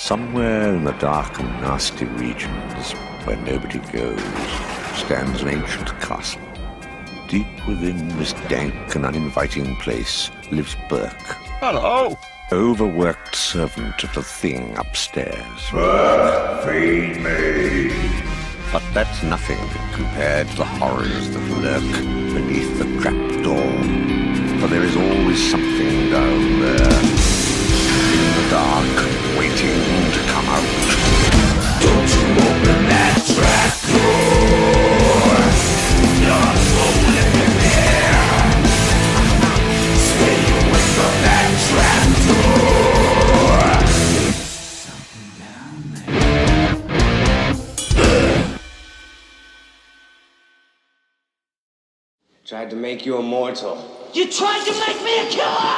Somewhere in the dark and nasty regions where nobody goes stands an ancient castle. Deep within this dank and uninviting place lives Burke. Hello! Overworked servant of the thing upstairs. Burke, feed me! But that's nothing compared to the horrors that lurk beneath the trapdoor. For there is always something down there, in the dark, waiting to come out. Don't you open that trapdoor! You're falling in here! Stay away from that trapdoor! Something down there. Tried to make you immortal. You tried to make me a killer!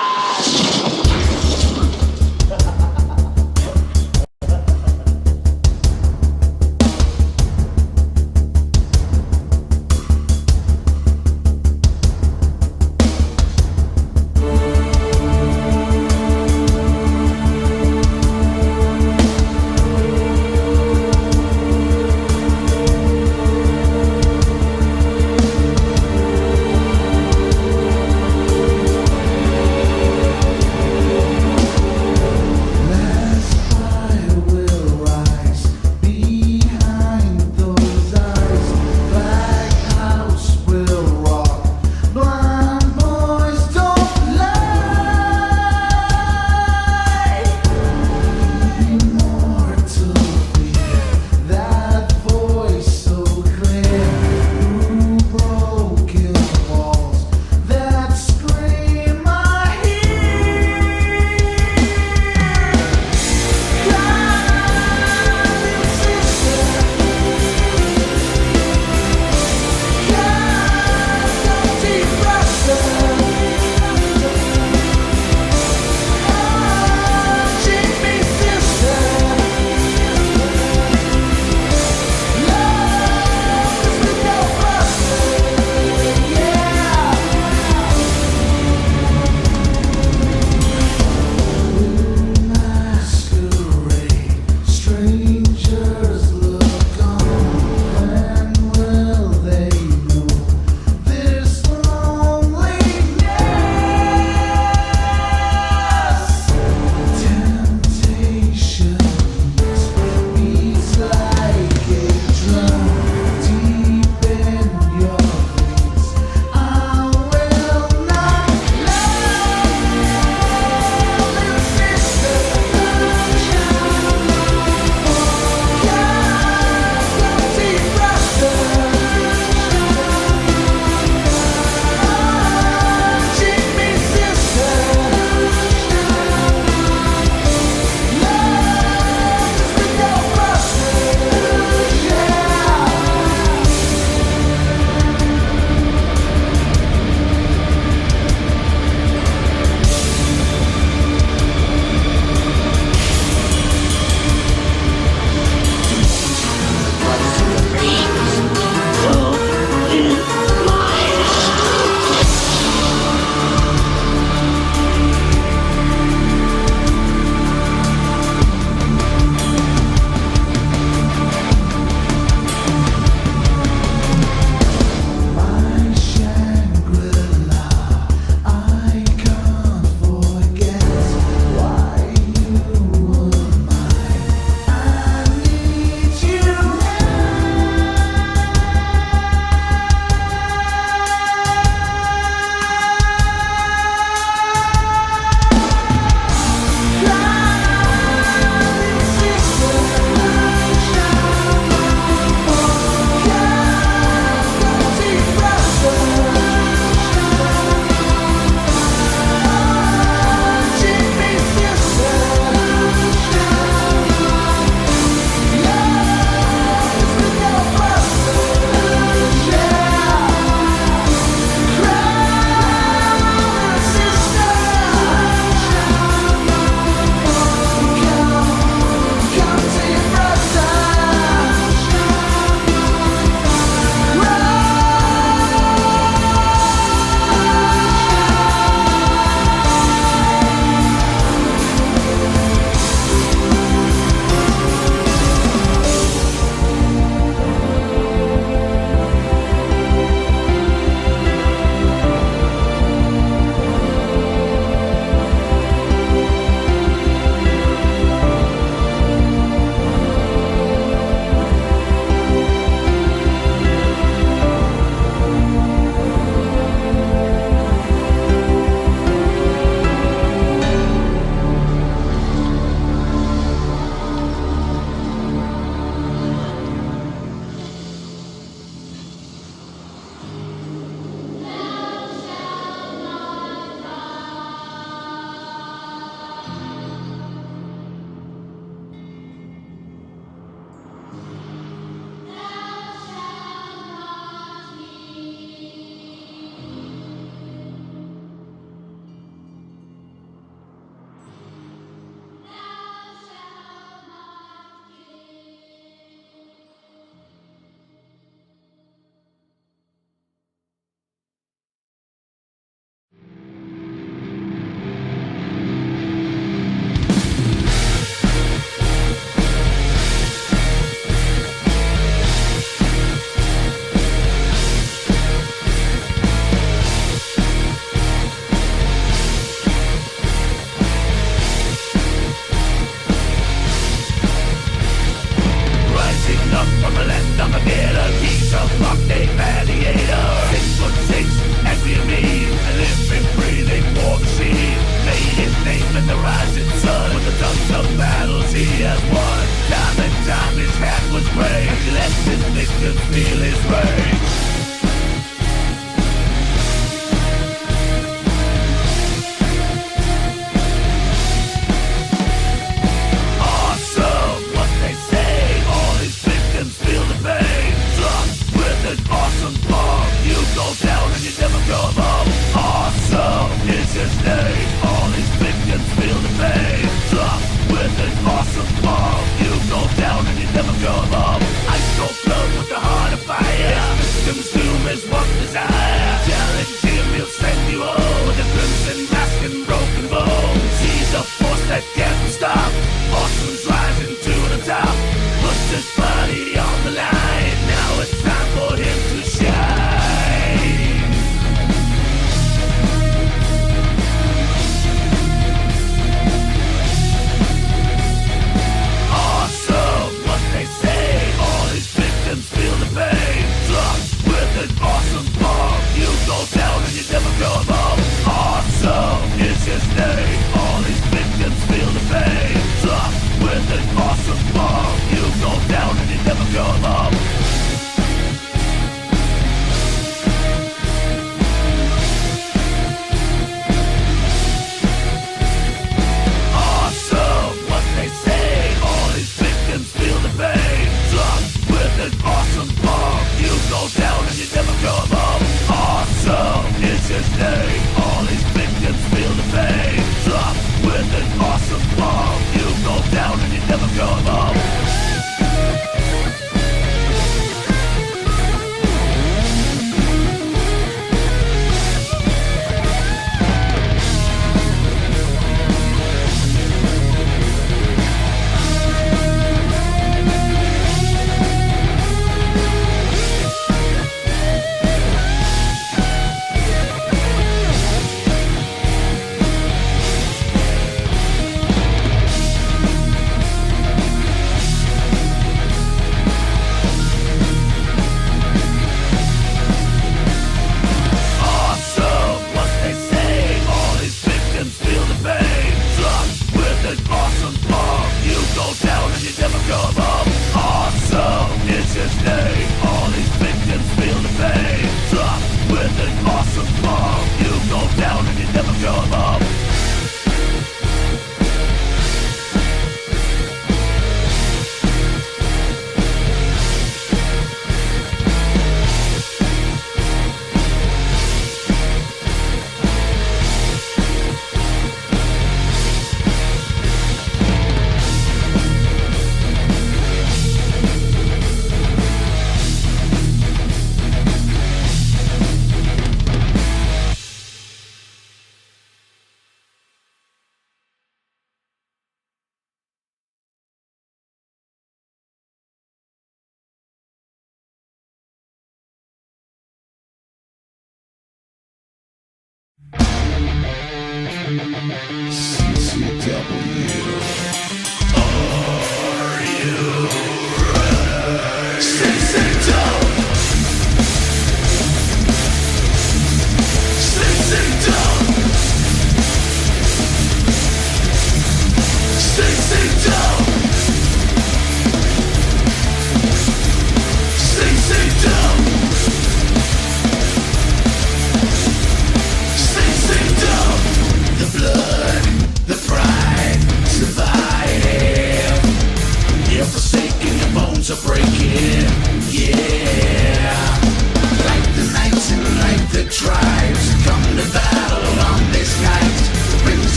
them up.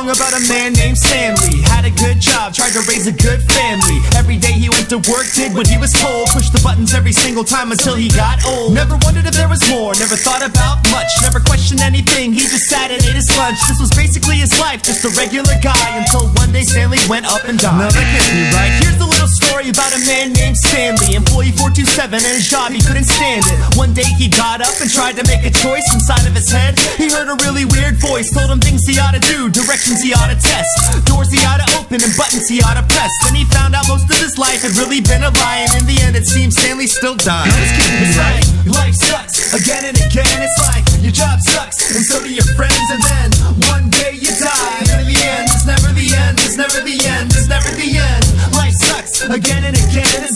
About a man named Stanley. Had a good job, tried to raise a good family. Every day he went to work, did what he was told. Pushed the buttons every single time until he got old. Never wondered if there was more, never thought about much. Never questioned anything, he just sat and ate his lunch. This was basically his life, just a regular guy. Until one day Stanley went up and died. Now that gets me right. Here's a little story about a man named Stanley. Employee 427 and his job, he couldn't stand it. One day he got up and tried to make a choice. Inside of his head, he heard a really weird voice. Told him things he ought to do, directions he ought to test, doors he ought to open and buttons he ought to press. Then he found out most of his life had really been a lie, and in the end it seems Stanley still died. It's right. Life sucks again and again. It's like your job sucks and so do your friends, and then one day you die. And in the end, it's never the end. It's never the end. It's never the end. Life sucks again and again. It's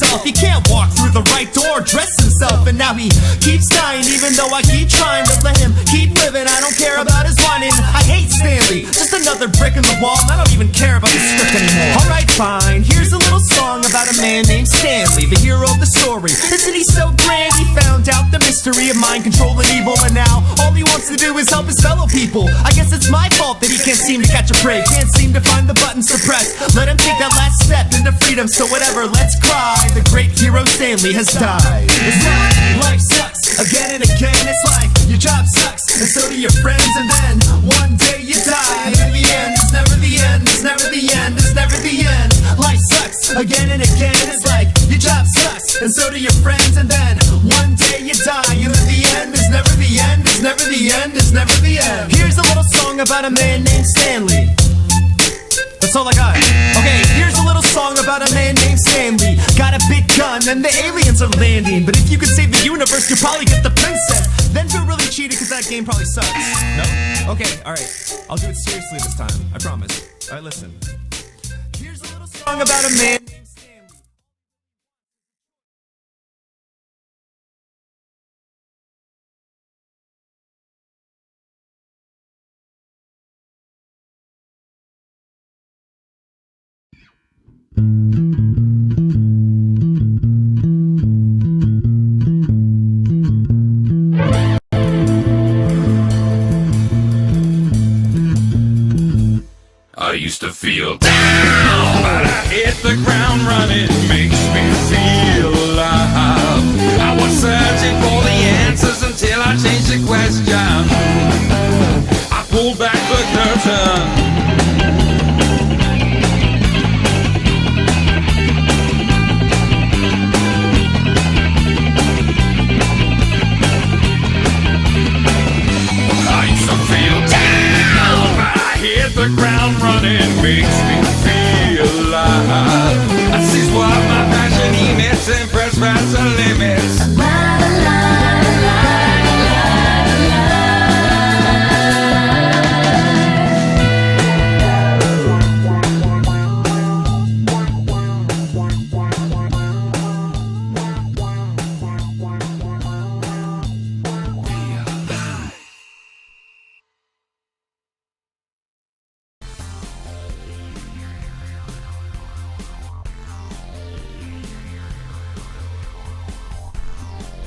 himself. He can't walk through the right door, dress himself, and now he keeps dying, even though I keep trying to let him keep living. I don't care about his whining. I hate Stanley, just another brick in the wall. I don't even care about the script anymore. Alright, fine, here's a little song about a man named Stanley, the hero of the story. Isn't he so grand? He found out the mystery of mind control and evil, and now all he wants to do is help his fellow people. I guess it's my fault that he can't seem to catch a break, can't seem to find the buttons to press. Let him take that last step into freedom, so whatever, let's cry. The great hero Stanley has died. It's like life sucks again and again. It's like your job sucks, and so do your friends, and then one day you die. In the end, it's never the end, it's never the end, it's never the end. Life sucks again and again. It's like your job sucks, and so do your friends, and then one day you die. And in the end, it's never the end, it's never the end, it's never the end. Here's a little song about a man named Stanley. That's all I got. Okay, here's a little song about a man named Stanley. Got a big gun and the aliens are landing, but if you could save the universe, you'll probably get the princess. Then feel really cheated because that game probably sucks. No? Okay, alright. I'll do it seriously this time. I promise. Alright, listen. Here's a little song about a man named Stanley. I used to feel down, but I hit the ground running. Makes me feel alive. I was searching for the answers until I changed the question. I pulled back the curtain. I used to feel down, but I hit the ground running. Makes me feel alive. I see what my passion emits and press past the limits.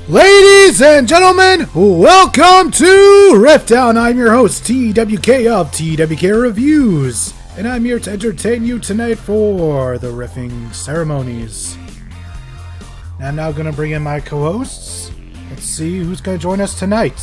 Ladies and gentlemen, welcome to RiffDown. I'm your host, TWK of TWK Reviews, and I'm here to entertain you tonight for the riffing ceremonies. I'm now going to bring in my co-hosts. Let's see who's going to join us tonight.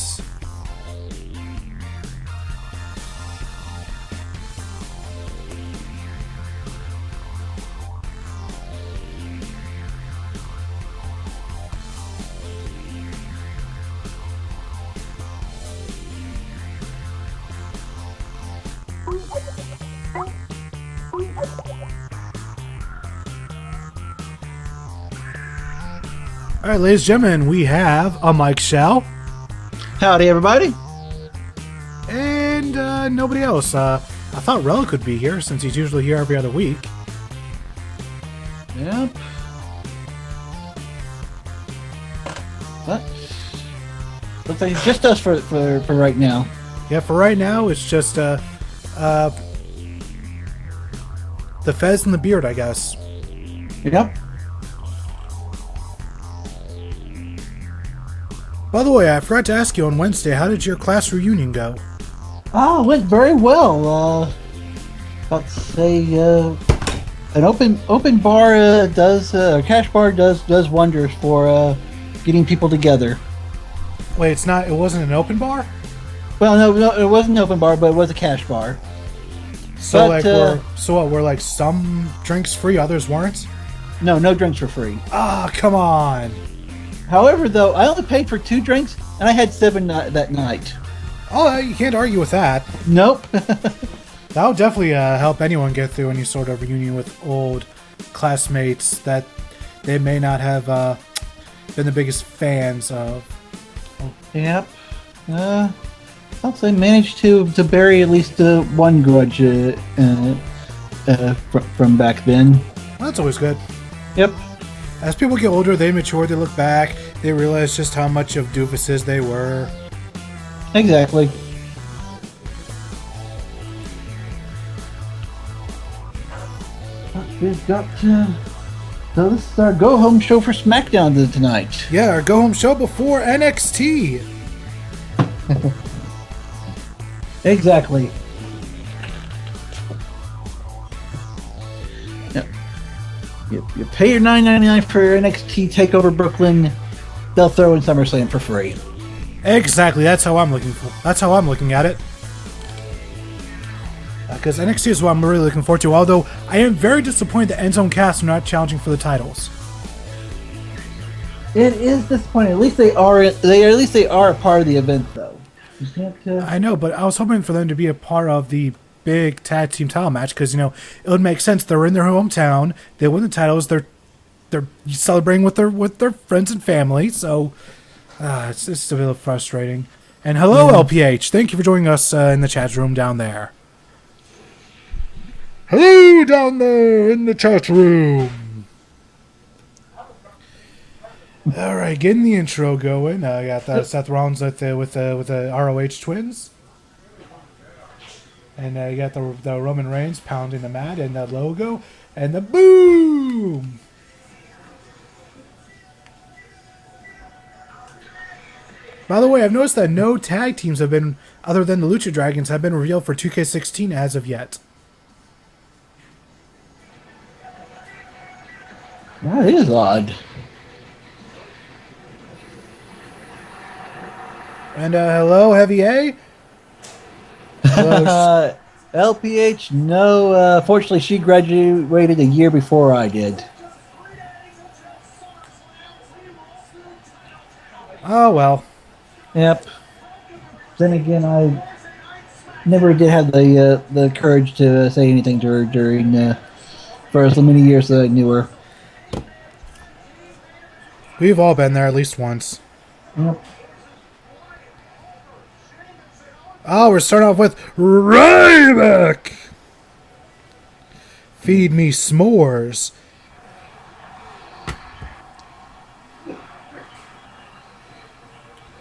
Alright, ladies and gentlemen, we have a Mike Shell. Howdy, everybody. And nobody else. I thought Relic could be here since he's usually here every other week. Yep. But looks like it's just us for right now. Yeah, for right now, it's just the Fez and the Beard, I guess. Yep. By the way, I forgot to ask you on Wednesday, how did your class reunion go? Oh, it went very well. About to say, an open bar does a cash bar does wonders for getting people together. Wait, it wasn't an open bar? Well, no, it wasn't an open bar, but it was a cash bar. So But, were like some drinks free, others weren't? No drinks for free. Ah, come on. However, though, I only paid for 2 drinks, and I had 7 that night. Oh, you can't argue with that. Nope. That would definitely help anyone get through any sort of reunion with old classmates that they may not have been the biggest fans of. Yep. I'll say managed to bury at least one grudge from back then. Well, that's always good. Yep. As people get older, they mature, they look back, they realize just how much of doofuses they were. Exactly. We've got so this is our go-home show for SmackDown tonight. Yeah, our go-home show before NXT. Exactly. Yep. You pay your $9.99 for NXT TakeOver Brooklyn. They'll throw in SummerSlam for free. Exactly. That's how I'm looking for. That's how I'm looking at it. Because NXT is what I'm really looking forward to. Although I am very disappointed that Enzo and Cass are not challenging for the titles. It is disappointing. At least they are. At least they are a part of the event, though. You can't. I know, but I was hoping for them to be a part of the big tag team title match because it would make sense. They're in their hometown. They win the titles. They're celebrating with their friends and family. So it's just a bit frustrating. And hello, LPH. Thank you for joining us in the chat room down there. Hello down there in the chat room. All right, getting the intro going. I got Seth Rollins with the ROH twins, and you got the Roman Reigns pounding the mat and the logo and the boom. By the way, I've noticed that no tag teams have been, other than the Lucha Dragons, have been revealed for 2K16 as of yet. That is odd. And hello, Heavy A. Hello. LPH, no. Fortunately, she graduated a year before I did. Oh, well. Yep. Then again, I never did have the courage to say anything to her during for as many years that I knew her. We've all been there at least once. Yep. Oh, we're starting off with Ryback. Feed me s'mores.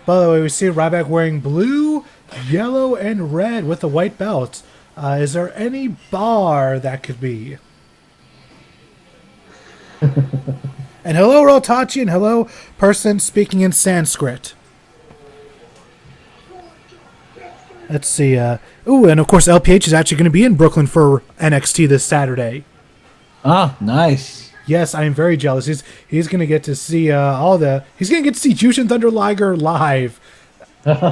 By the way, we see Ryback wearing blue, yellow, and red with a white belt. Is there any bar that could be? And hello, Rotachi, and hello, person speaking in Sanskrit. Let's see. Ooh, and of course, LPH is actually going to be in Brooklyn for NXT this Saturday. Ah, nice. Yes, I am very jealous. He's going to get to see He's going to get to see Jushin Thunder Liger live. That's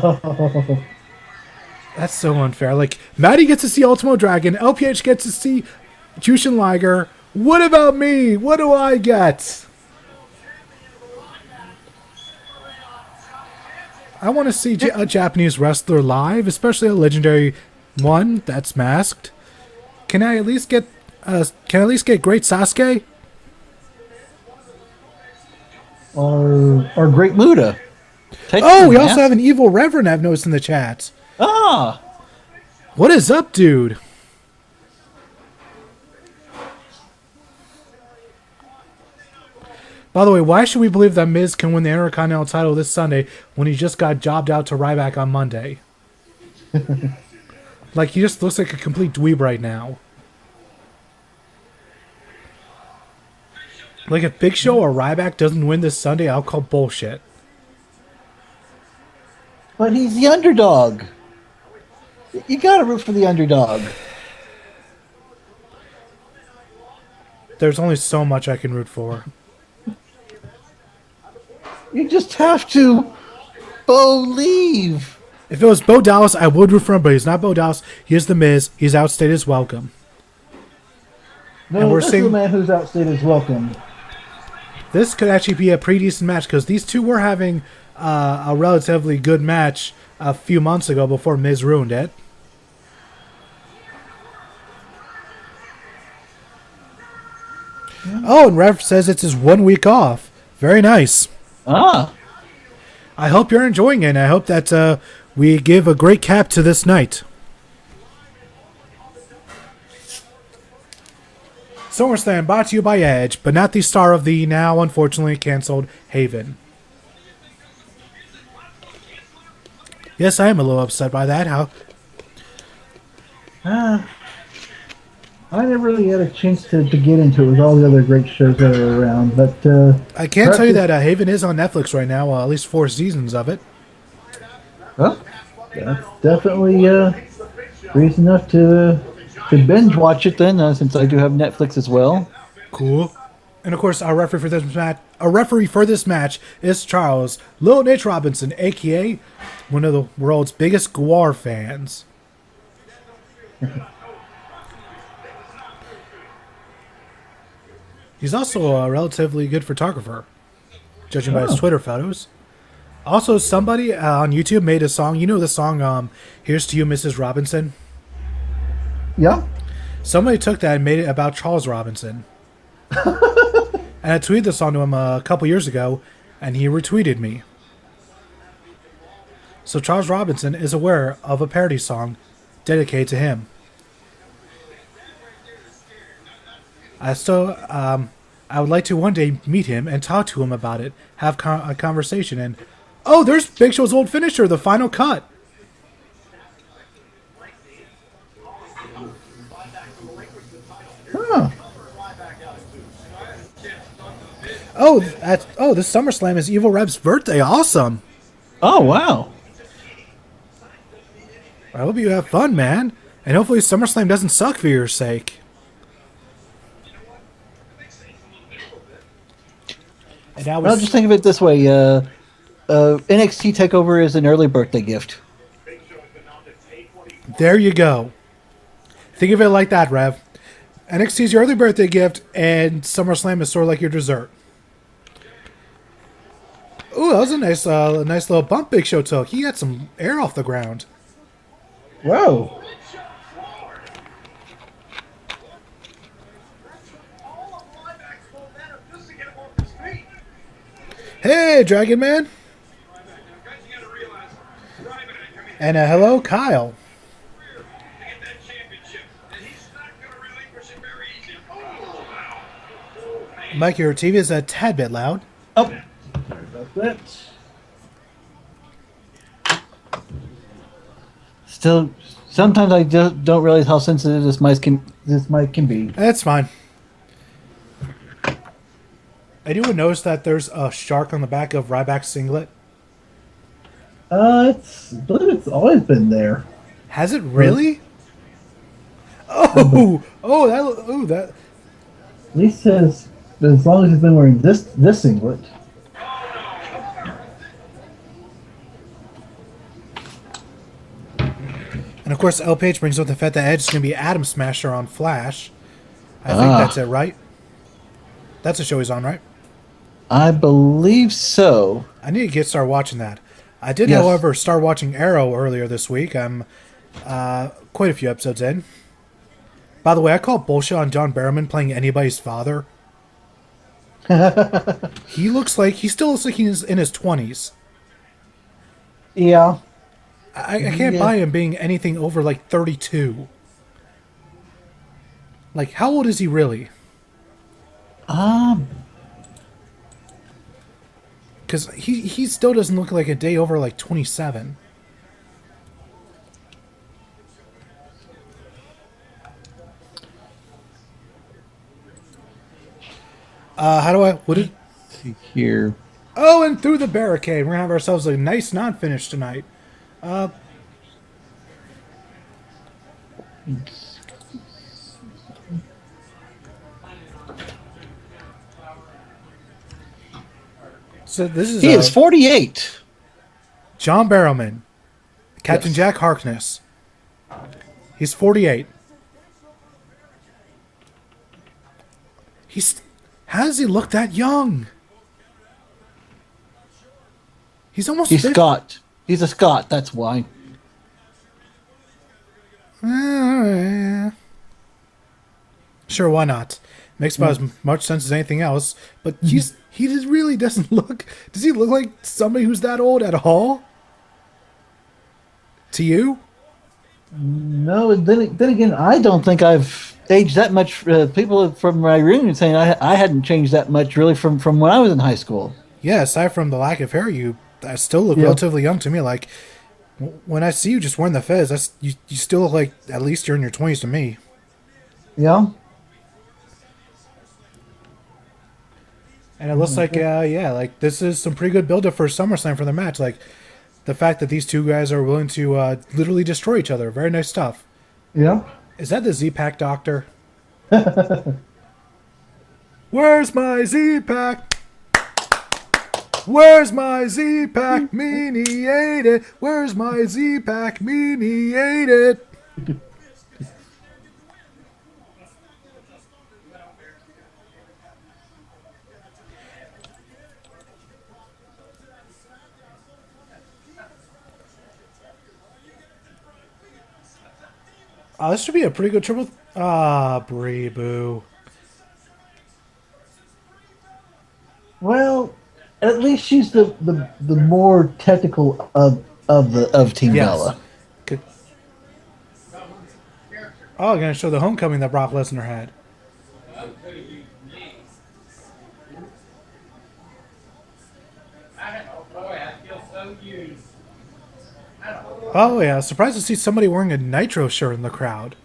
so unfair. Like, Maddie gets to see Ultimo Dragon. LPH gets to see Jushin Liger. What about me? What do I get? I want to see a Japanese wrestler live, especially a legendary one that's masked. Can I at least get Great Sasuke? Or Great Muda. We also have an Evil Reverend I've noticed in the chat. Ah! What is up, dude? By the way, why should we believe that Miz can win the Intercontinental title this Sunday when he just got jobbed out to Ryback on Monday? Like, he just looks like a complete dweeb right now. Like, if Big Show or Ryback doesn't win this Sunday, I'll call bullshit. But he's the underdog. You gotta root for the underdog. There's only so much I can root for. You just have to believe. If it was Bo Dallas, I would root for him, but he's not Bo Dallas. He is the Miz. He's outstayed his welcome. No, and we're this seeing is the man who's outstayed his welcome. This could actually be a pretty decent match because these two were having a relatively good match a few months ago before Miz ruined it. Oh, and Rev says it's his 1 week off. Very nice. Ah. I hope you're enjoying it, and I hope that we give a great cap to this night. SummerSlam brought to you by Edge, but not the star of the now unfortunately canceled Haven. Yes, I am a little upset by that. How? I never really had a chance to get into it with all the other great shows that are around, but I can tell you that Haven is on Netflix right now, at least 4 seasons of it. Well, that's definitely reason enough to binge watch it then, since I do have Netflix as well. Cool. And of course, our referee for this match is Charles Lil Nate Robinson, aka one of the world's biggest Gwar fans. He's also a relatively good photographer, judging by his Twitter photos. Also, somebody on YouTube made a song. You know the song, Here's to You, Mrs. Robinson? Yeah. Somebody took that and made it about Charles Robinson. And I tweeted the song to him a couple years ago, and he retweeted me. So Charles Robinson is aware of a parody song dedicated to him. I would like to one day meet him and talk to him about it, have a conversation, and oh, there's Big Show's old finisher, the final cut. Huh. Oh, this SummerSlam is Evil Reb's birthday. Awesome. Oh, wow. I hope you have fun, man, and hopefully SummerSlam doesn't suck for your sake. And now Well, just think of it this way. NXT TakeOver is an early birthday gift. There you go. Think of it like that, Rev. NXT is your early birthday gift, and SummerSlam is sort of like your dessert. Ooh, that was a nice little bump Big Show took. He had some air off the ground. Whoa. Hey, Dragon Man. And hello, Kyle. Mike, your TV is a tad bit loud. Oh. Sorry about that. Still, sometimes I just don't realize how sensitive this mic can be. That's fine. I do notice that there's a shark on the back of Ryback's singlet. I believe it's always been there. Has it really? That. At least as long as he's been wearing this singlet. And of course, LPH brings up the fact that Edge is going to be Adam Smasher on Flash. I think that's it, right? That's the show he's on, right? I believe so. I need to start watching that. I did, Yes. however, start watching Arrow earlier this week. I'm quite a few episodes in. By the way, I call bullshit on John Barrowman playing anybody's father. He still looks like he's in his 20s. Yeah. I can't buy him being anything over like 32. Like, how old is he really? Because he still doesn't look like a day over like 27. See here. Oh, and through the barricade. We're going to have ourselves a nice non-finish tonight. So this is He is 48. John Barrowman, Captain Yes. Jack Harkness. He's 48. How does he look that young? He's almost He's 50. Scott. He's a Scot, that's why. Sure, why not? Makes about as much sense as anything else. But he just really doesn't look. Does he look like somebody who's that old at all? To you? No, then again, I don't think I've aged that much. People from my reunion saying I hadn't changed that much really from when I was in high school. Yeah, aside from the lack of hair, you still look Yeah. relatively young to me. Like, when I see you just wearing the fez, you still look like at least you're in your 20s to me. Yeah. And it looks like, like this is some pretty good build-up for SummerSlam for the match. Like, the fact that these two guys are willing to literally destroy each other. Very nice stuff. Yeah. Is that the Z-Pack doctor? Where's my Z-Pack? Where's my Z-Pack? Meanie ate it. Where's my Z-Pack? Meanie ate it. This should be a pretty good triple. Bree Boo. Well, at least she's the more technical of Team Yes. Bella. Good. Oh, gonna show the homecoming that Brock Lesnar had. Oh yeah, surprised to see somebody wearing a Nitro shirt in the crowd.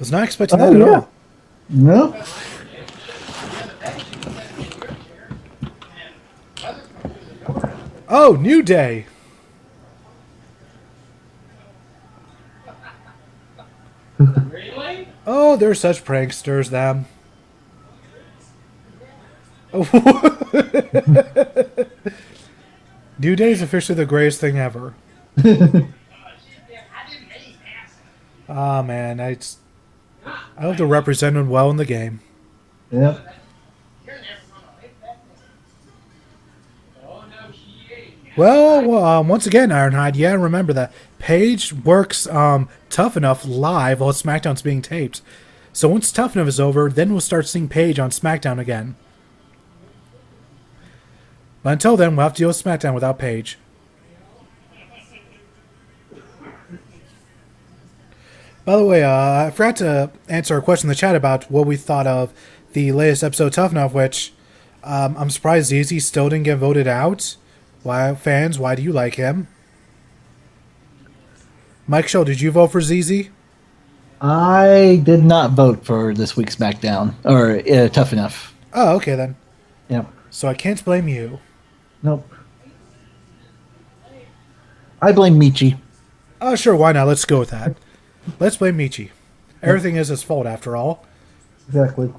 Was not expecting that at all. No. Oh, New Day. Really? Oh, they're such pranksters, them. New Day is officially the greatest thing ever. Oh man, I hope they're represented well in the game. Yep. Well, once again, Ironhide, yeah, remember that Paige works Tough Enough live while SmackDown's being taped. So once Tough Enough is over, then we'll start seeing Paige on SmackDown again. But until then, we'll have to deal with SmackDown without Paige. By the way, I forgot to answer a question in the chat about what we thought of the latest episode of Tough Enough, which I'm surprised ZZ still didn't get voted out. Why, fans, why do you like him? Mike Show, did you vote for ZZ? I did not vote for this week's SmackDown or Tough Enough. Oh, okay then. Yep. So I can't blame you. Nope. I blame Michi. Oh, sure, why not? Let's go with that. Let's blame Michi. Everything is his fault, after all. Exactly.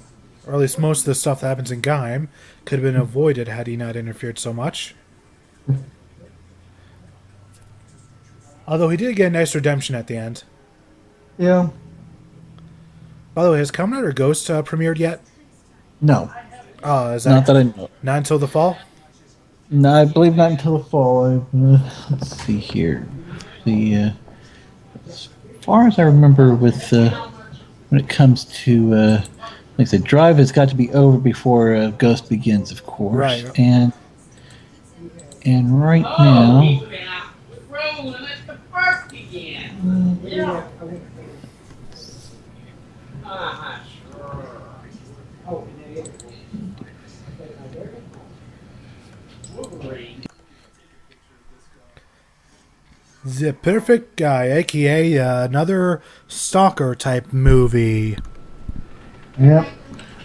Or at least most of the stuff that happens in Gaim could have been avoided had he not interfered so much. Although he did get a nice redemption at the end. Yeah. By the way, has Kamen Rider Ghost premiered yet? No. Oh, is that Not that I know. not until the fall? No, I believe not until the fall. Let's see here. As far as I remember, with when it comes to like I said, Drive has got to be over before Ghost begins, of course. Right. And right now, Rolling at the park again. Yeah. Sure. Wolverine. The Perfect Guy, aka another stalker type movie. yep.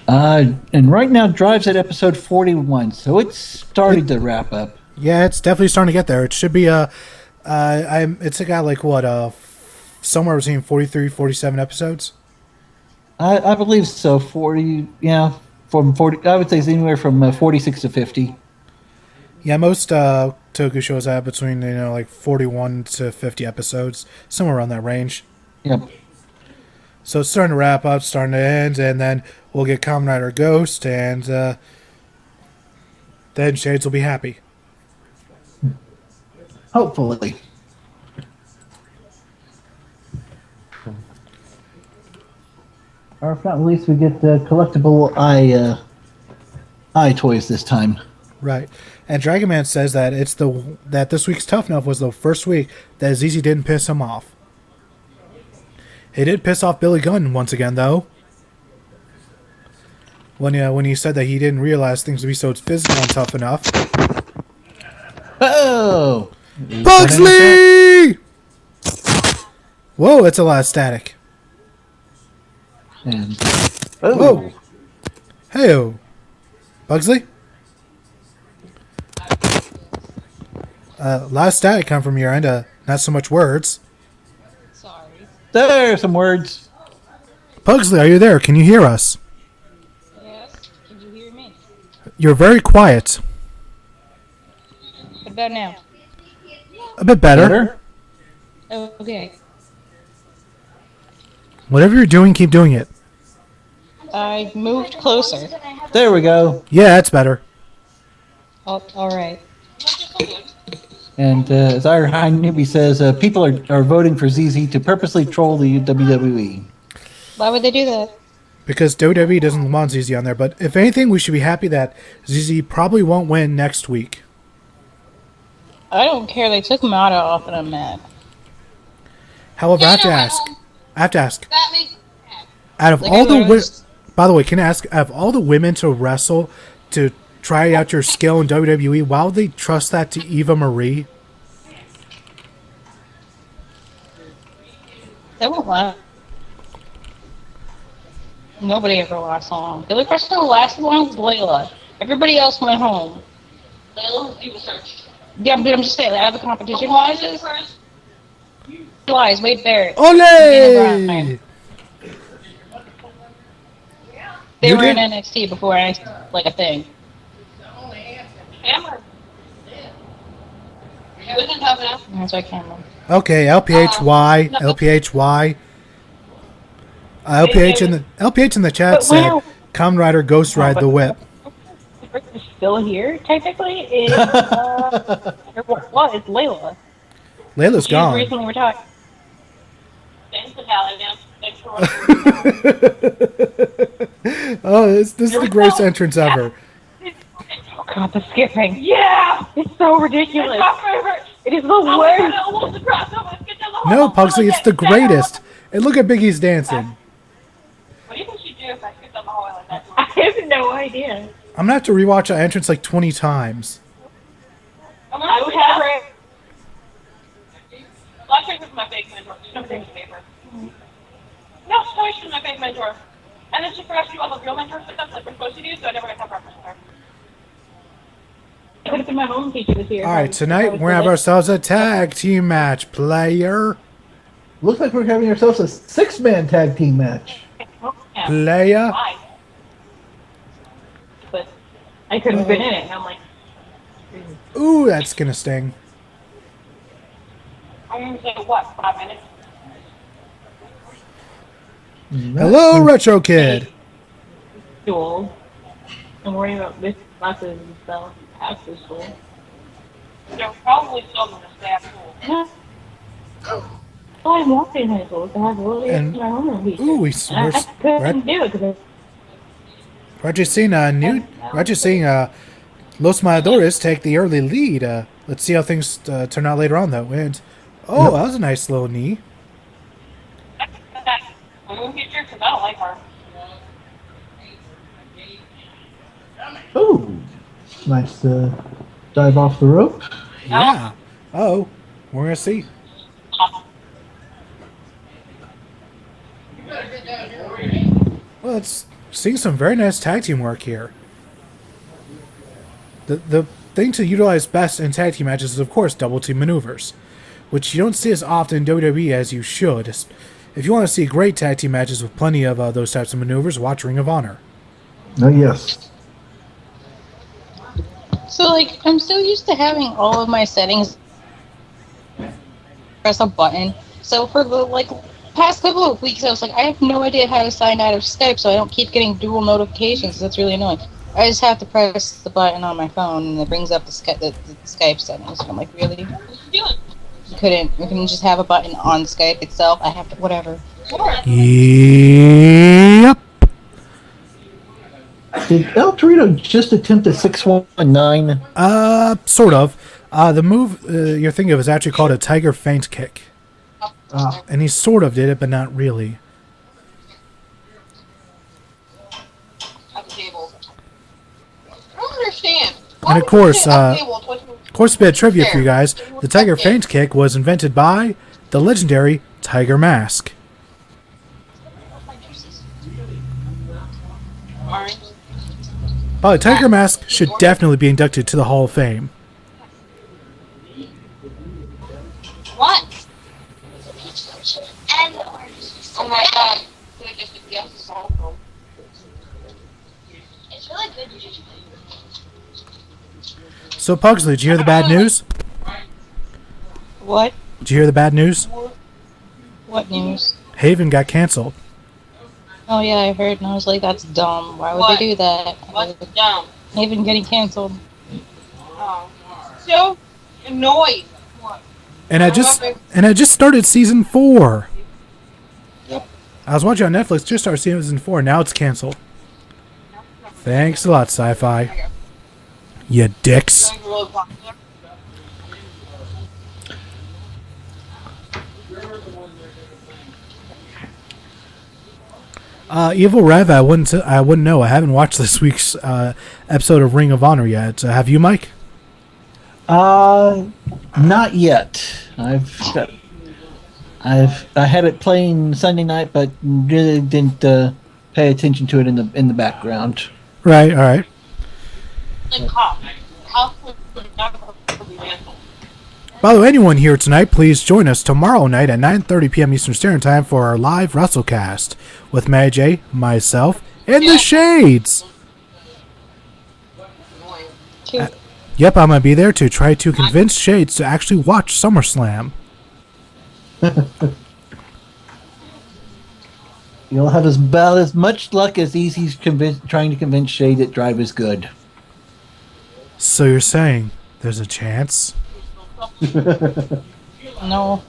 And right now, Drive's at episode 41, so it's starting to wrap up. Yeah, it's definitely starting to get there. It should be it's got like what somewhere between 43, 47 episodes. I believe so. 40, yeah, from 40. I would say it's anywhere from 46 to 50. Yeah, most Toku shows have between like 41 to 50 episodes, somewhere around that range. Yep. So it's starting to wrap up, starting to end, and then we'll get Kamen Rider Ghost, and then Shades will be happy. Hopefully. Or if not, at least we get the collectible eye toys this time. Right. And Dragon Man says that that this week's Tough Enough was the first week that ZZ didn't piss him off. It did piss off Billy Gunn once again, though. When he said that he didn't realize things would be so physical and tough enough. Oh! Pugsley! Whoa, it's a lot of static. And, Whoa. Hey-o. Pugsley? A lot of static come from your end, not so much words. Sorry. There are some words. Pugsley, are you there? Can you hear us? Yes. Can you hear me? You're very quiet. What about now? A bit better. Oh, okay. Whatever you're doing, keep doing it. I moved closer. There we go. Yeah, that's better. Oh, all right. And as our high newbie says, people are voting for ZZ to purposely troll the WWE. Why would they do that? Because WWE doesn't want ZZ on there, but if anything, we should be happy that ZZ probably won't win next week. I don't care. They took him out off, and I'm mad. However, I have to ask. That makes me mad. Out of Like, all the I women, noticed- by the way, can I ask, out of all the women to wrestle, to try out your skill in WWE, why would they trust that to Eva Marie? They won't last. Nobody ever lasts long. The only person who lasted long was Layla. Everybody else went home. Layla was Eva Search. Yeah, but I'm just saying, out of the competition wise, Lies, Wade Barrett. Ole! They You were in did? NXT before like a thing. Hammer. She wasn't tough enough. That's why I can't remember. Okay, LPHY, LPHY. LPH in the chat But said, where- Kamen Rider Ghost Ride the Whip. It's still here, technically. Is what? It's Layla. Layla's She gone. recently retired. Thanks for telling him. Thanks for Oh, this is the greatest entrance ever. Oh god, the skipping. Yeah! It's so ridiculous. It's my favorite. It is the Oh my worst. God, I almost surprised someone. Get to the No, whole Pugsley, it's the holiday. greatest. And look at Biggie's dancing. What do you think she'd do if I skipped on the hallway like that? I have no idea. I'm gonna have to rewatch that entrance like 20 times. I would have her. Black Panther was my fake mentor. She's never taken paper. No, she told me she was my fake mentor. And then she forgot to do all the real mentor stuff like we're supposed to do, so I never got to have reference with her. I could have been my home teacher this year. Alright, tonight we're gonna have ourselves a tag team match, player. Looks like we're having ourselves a 6-man tag team match. Yeah, Player. Why? but I couldn't have been in it. And I'm like, Ooh, that's gonna sting. I'm going to say, what, 5 minutes? Hello, Retro Kid. duel. I'm worried about this classes and stuff after school. They're probably still in the staff pool. Yeah. Well, I walked in high school to have really And- my homeroom teacher. Ooh, I couldn't do it because Roger seeing Los Matadores take the early lead. Let's see how things turn out later on, though. And that was a nice little knee. My room teacher, because I don't like her. Oh, nice dive off the rope. Yeah. Oh, we're gonna see. Well, it's seeing some very nice tag team work here. The thing to utilize best in tag team matches is, of course, double team maneuvers, which you don't see as often in WWE as you should. If you want to see great tag team matches with plenty of those types of maneuvers, watch Ring of Honor. Oh, yes. so like I'm so used to having all of my settings press a button. So for the past couple of weeks, I was like, I have no idea how to sign out of Skype, so I don't keep getting dual notifications. That's really annoying. I just have to press the button on my phone, and it brings up the Skype settings. And I'm like, really? You couldn't just have a button on Skype itself? I have to, whatever. Yep. Did El Torito just attempt a 619? Sort of. The move you're thinking of is actually called a Tiger Feint Kick. And he sort of did it, but not really. At the table. I don't understand. And of course, a bit of trivia for you guys. The Tiger Feint Kick was invented by the legendary Tiger Mask. By Tiger Mask should definitely be inducted to the Hall of Fame. What? Oh my god. It's really good. So, Pugsley, did you hear the bad news? What? Did you hear the bad news? What news? Haven got canceled. Oh yeah, I heard, and I was like, that's dumb. Why would they do that? What's dumb? Even getting canceled. Oh. So annoyed. And I just started season 4. Yep. I was watching on Netflix, just started season 4, now it's canceled. Thanks a lot, Sci-Fi. You dicks. Evil Rev, I wouldn't know. I haven't watched this week's episode of Ring of Honor yet. Have you, Mike? Not yet. I had it playing Sunday night, but really didn't pay attention to it in the background. Right. All right. By the way, anyone here tonight, please join us tomorrow night at 9:30 p.m. Eastern Standard Time for our live WrestleCast with Mary J, myself, and the Shades. Yep, I'm going to be there to try to convince Shades to actually watch SummerSlam. You'll have about as much luck as Easy's trying to convince Shade that Drive is good. So you're saying there's a chance? No.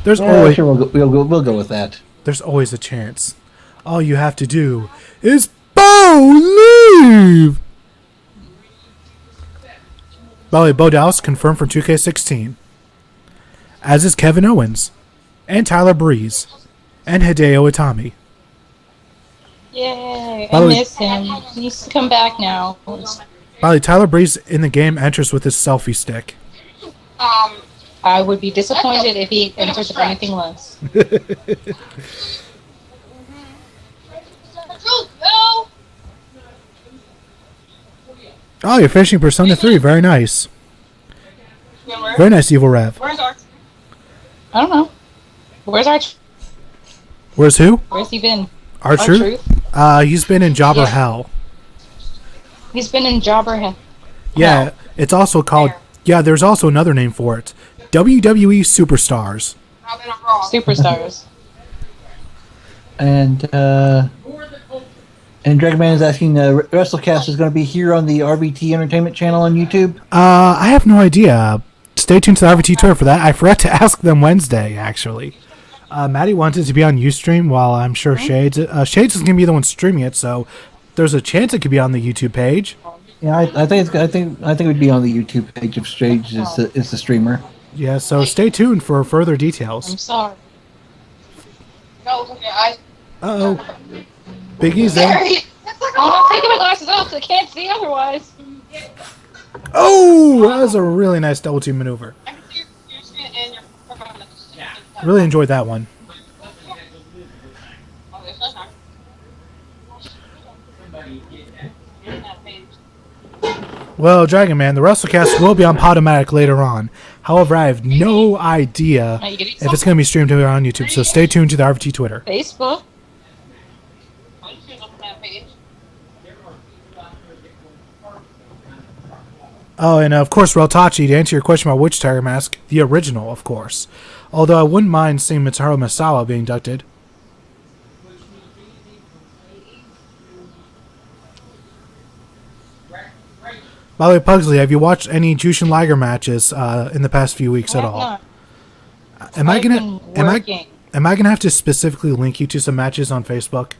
There's always sure we'll go with that. There's always a chance. All you have to do is believe. By the way, Bo Dallas confirmed for 2K16. As is Kevin Owens. And Tyler Breeze. And Hideo Itami. Yay, By I the way- miss him. He needs to come back now. By the way, Tyler Breeze in the game enters with his selfie stick. I would be disappointed if he enters with anything less. Oh, you're finishing Persona 3. Very nice. Very nice, Evil Rev. Where's our? I don't know. Where's Arch? Where's who? Where's he been? R-Truth? He's been in Jobber Yeah. Hell. He's been in Jobber Hell. Yeah, it's also called... Yeah, there's also another name for it. WWE Superstars. Superstars. And Dragon Man is asking, WrestleCast is going to be here on the RBT Entertainment channel on YouTube? I have no idea. Stay tuned to the RVT Twitter for that. I forgot to ask them Wednesday, actually. Maddie wanted it to be on Ustream, while I'm sure Shades... Shades is going to be the one streaming it, so there's a chance it could be on the YouTube page. Yeah, I think it would be on the YouTube page if Shades is the streamer. Yeah, so stay tuned for further I'm details. sorry. No, it's okay. I. Uh-oh. Big E's in. I'm taking my glasses off so I can't see otherwise. Oh, that was a really nice double team maneuver. I can see your screen and your performance. Really enjoyed that one. Oh, there's no time. Well, Dragon Man, the WrestleCast will be on Podomatic later on. However, I have no idea if it's going to be streamed here on YouTube, so stay tuned to the RVT Twitter. Facebook. Oh, and of course, Reltachi, to answer your question about which Tiger Mask, the original, of course. Although I wouldn't mind seeing Mitaro Misawa being inducted. By the way, Pugsley, have you watched any Jushin Liger matches in the past few weeks at all? Am I gonna have to specifically link you to some matches on Facebook?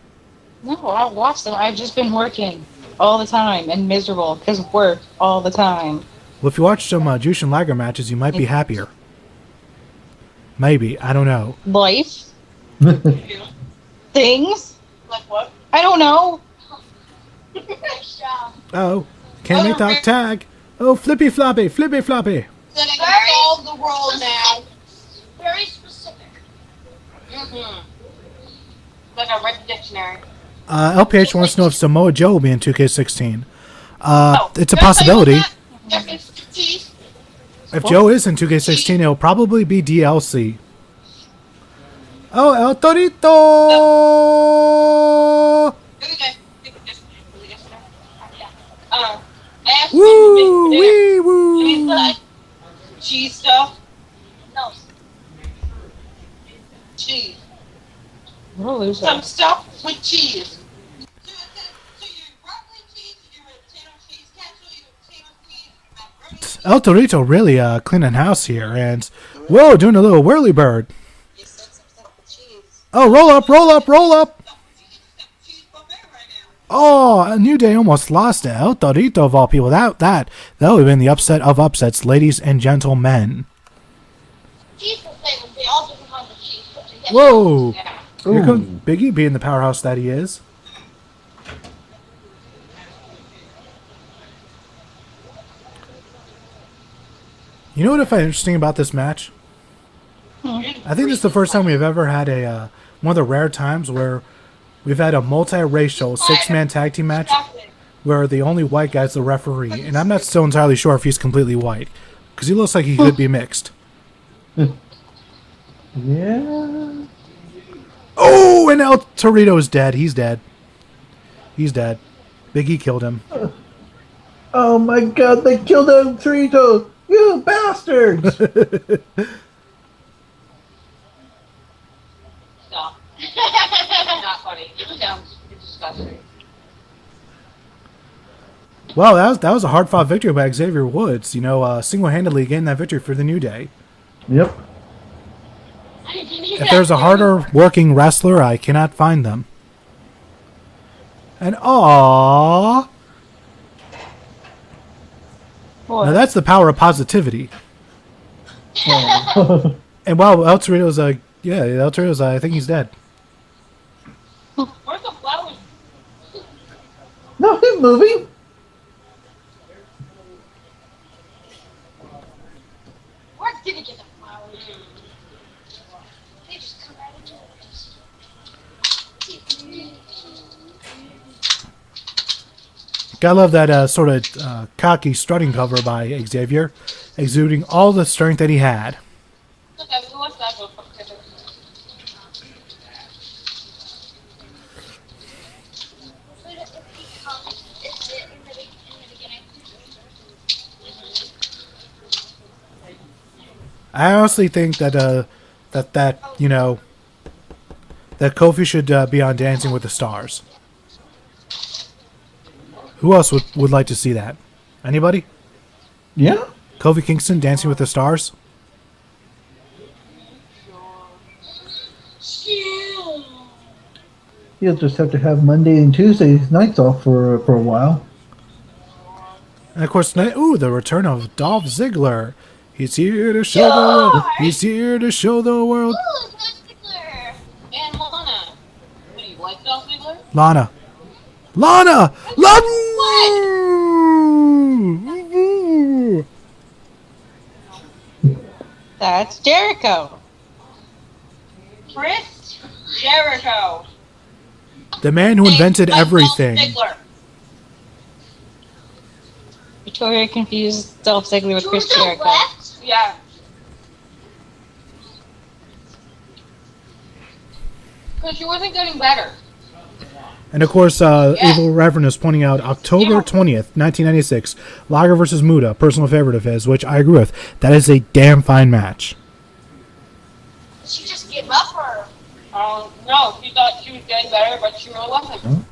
No, I'll watch them. I've just been working all the time and miserable because of work all the time. Well, if you watch some Jushin Liger matches, you might be happier. Maybe. I don't know. Life. Things. Like what? I don't know. Oh, can't make that tag. Oh, flippy floppy, flippy floppy. Then I can solve the world now. Very specific. Like I read the dictionary. LPH wants to know if Samoa Joe will be in 2K16. It's a Can I tell you possibility. what that- It's cheese. If Joe is in 2K16, it'll probably be DLC. Oh, El Torito! I asked him Woo! to make Wee dinner. woo! And he's like, cheese stuff. No. Cheese. What a loser. Some stuff with cheese. El Torito really cleaning house here, and whoa, doing a little whirly bird. Oh, roll up, roll up, roll up! Oh, a New Day almost lost to El Torito of all people. That would have been the upset of upsets, ladies and gentlemen. Cheese will say would be all different kinds of cheese put together. Whoa! Here comes Biggie, being the powerhouse that he is. You know what I find interesting about this match? I think this is the first time we've ever had a one of the rare times where we've had a multiracial six-man tag team match where the only white guy's the referee, and I'm not still entirely sure if he's completely white because he looks like he could be mixed. Yeah. Oh, and El Torito's dead. He's dead. He's dead. Big E killed him. Oh my God! They killed El Torito! You bastards! Stop. Not funny. It's dumb. It's disgusting. Well, that was a hard-fought victory by Xavier Woods. You know, single-handedly getting that victory for the New Day. Yep. If there's a harder-working wrestler, I cannot find them. And aww. Now that's the power of positivity. And wow, El Torito's El Torito's I think he's dead. Where's the flowers? No, he's moving. Where did he get the flowers? They just come out of it. Gotta love that sort of cocky strutting cover by Xavier, exuding all the strength that he had. Okay, we watched that book. I honestly think that that Kofi should be on Dancing with the Stars. Who else would like to see that? Anybody? Yeah. Kofi Kingston Dancing with the Stars? He'll just have to have Monday and Tuesday nights off for a while. And of course, the return of Dolph Ziggler. He's here to show the world. He's here to show the world. Ooh, it's Ziggler. And Lana. What do you like, Dolph Ziggler? Lana. That's Jericho. Chris Jericho. The man who invented Like Dolph everything. Ziggler. Victoria confused Dolph Ziggler with Chris Georgia Jericho. left. Yeah. Because she wasn't getting better. And of course, Evil Reverend is pointing out October 20th, 1996, Liger versus Muta, personal favorite of his, which I agree with. That is a damn fine match. She just gave up her. No, she thought she was getting better, but she really wasn't.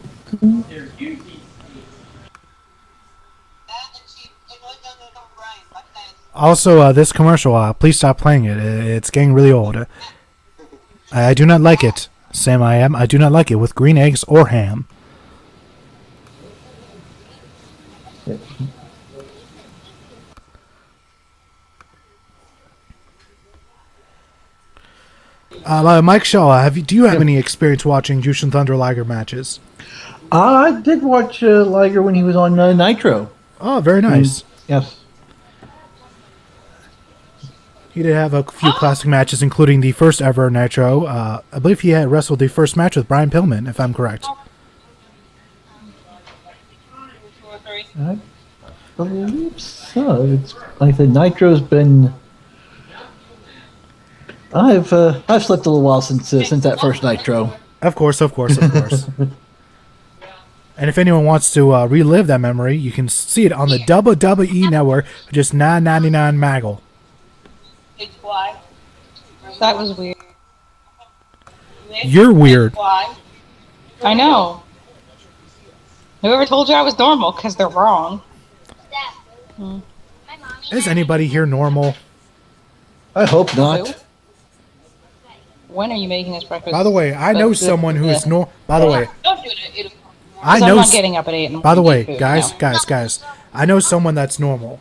Also, this commercial, please stop playing it. It's getting really old. I do not like it. Sam, I do not like it with green eggs or ham. Mike Shaw, do you have any experience watching Jushin Thunder Liger matches? I did watch Liger when he was on Nitro. Oh, very nice. Yes. He did have a few classic matches, including the first ever Nitro. I believe he had wrestled the first match with Brian Pillman, if I'm correct. I believe so. It's like the Nitro's been. I've slept a little while since that first Nitro. Of course. And if anyone wants to relive that memory, you can see it on the WWE Network for just $9.99 Maggle. That was weird. You're weird. I know. Whoever told you I was normal, because they're wrong. Is anybody here normal? I hope not. When are you making this breakfast? By the way, I know someone who is normal. By the way, I'm not getting up at 8 in the morning. By the way, to eat food, guys, I know someone that's normal.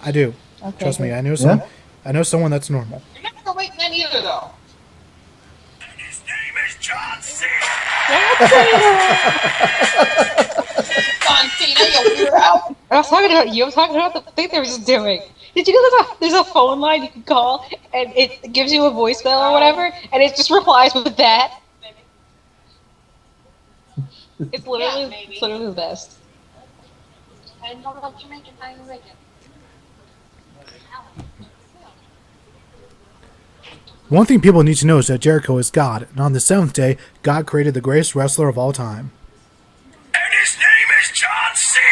I do. Okay, Trust me, good. I know some. I know someone that's normal. You're not gonna wait then either, though. And his name is John Cena. John Cena, you weirdo. I was talking about you. I'm talking about the thing they were just doing. Did you know there's a phone line you can call and it gives you a voicemail or whatever, and it just replies with that? It's literally the best. And don't let you make it time to make it. One thing people need to know is that Jericho is God, and on the seventh day, God created the greatest wrestler of all time. And his name is John Cena.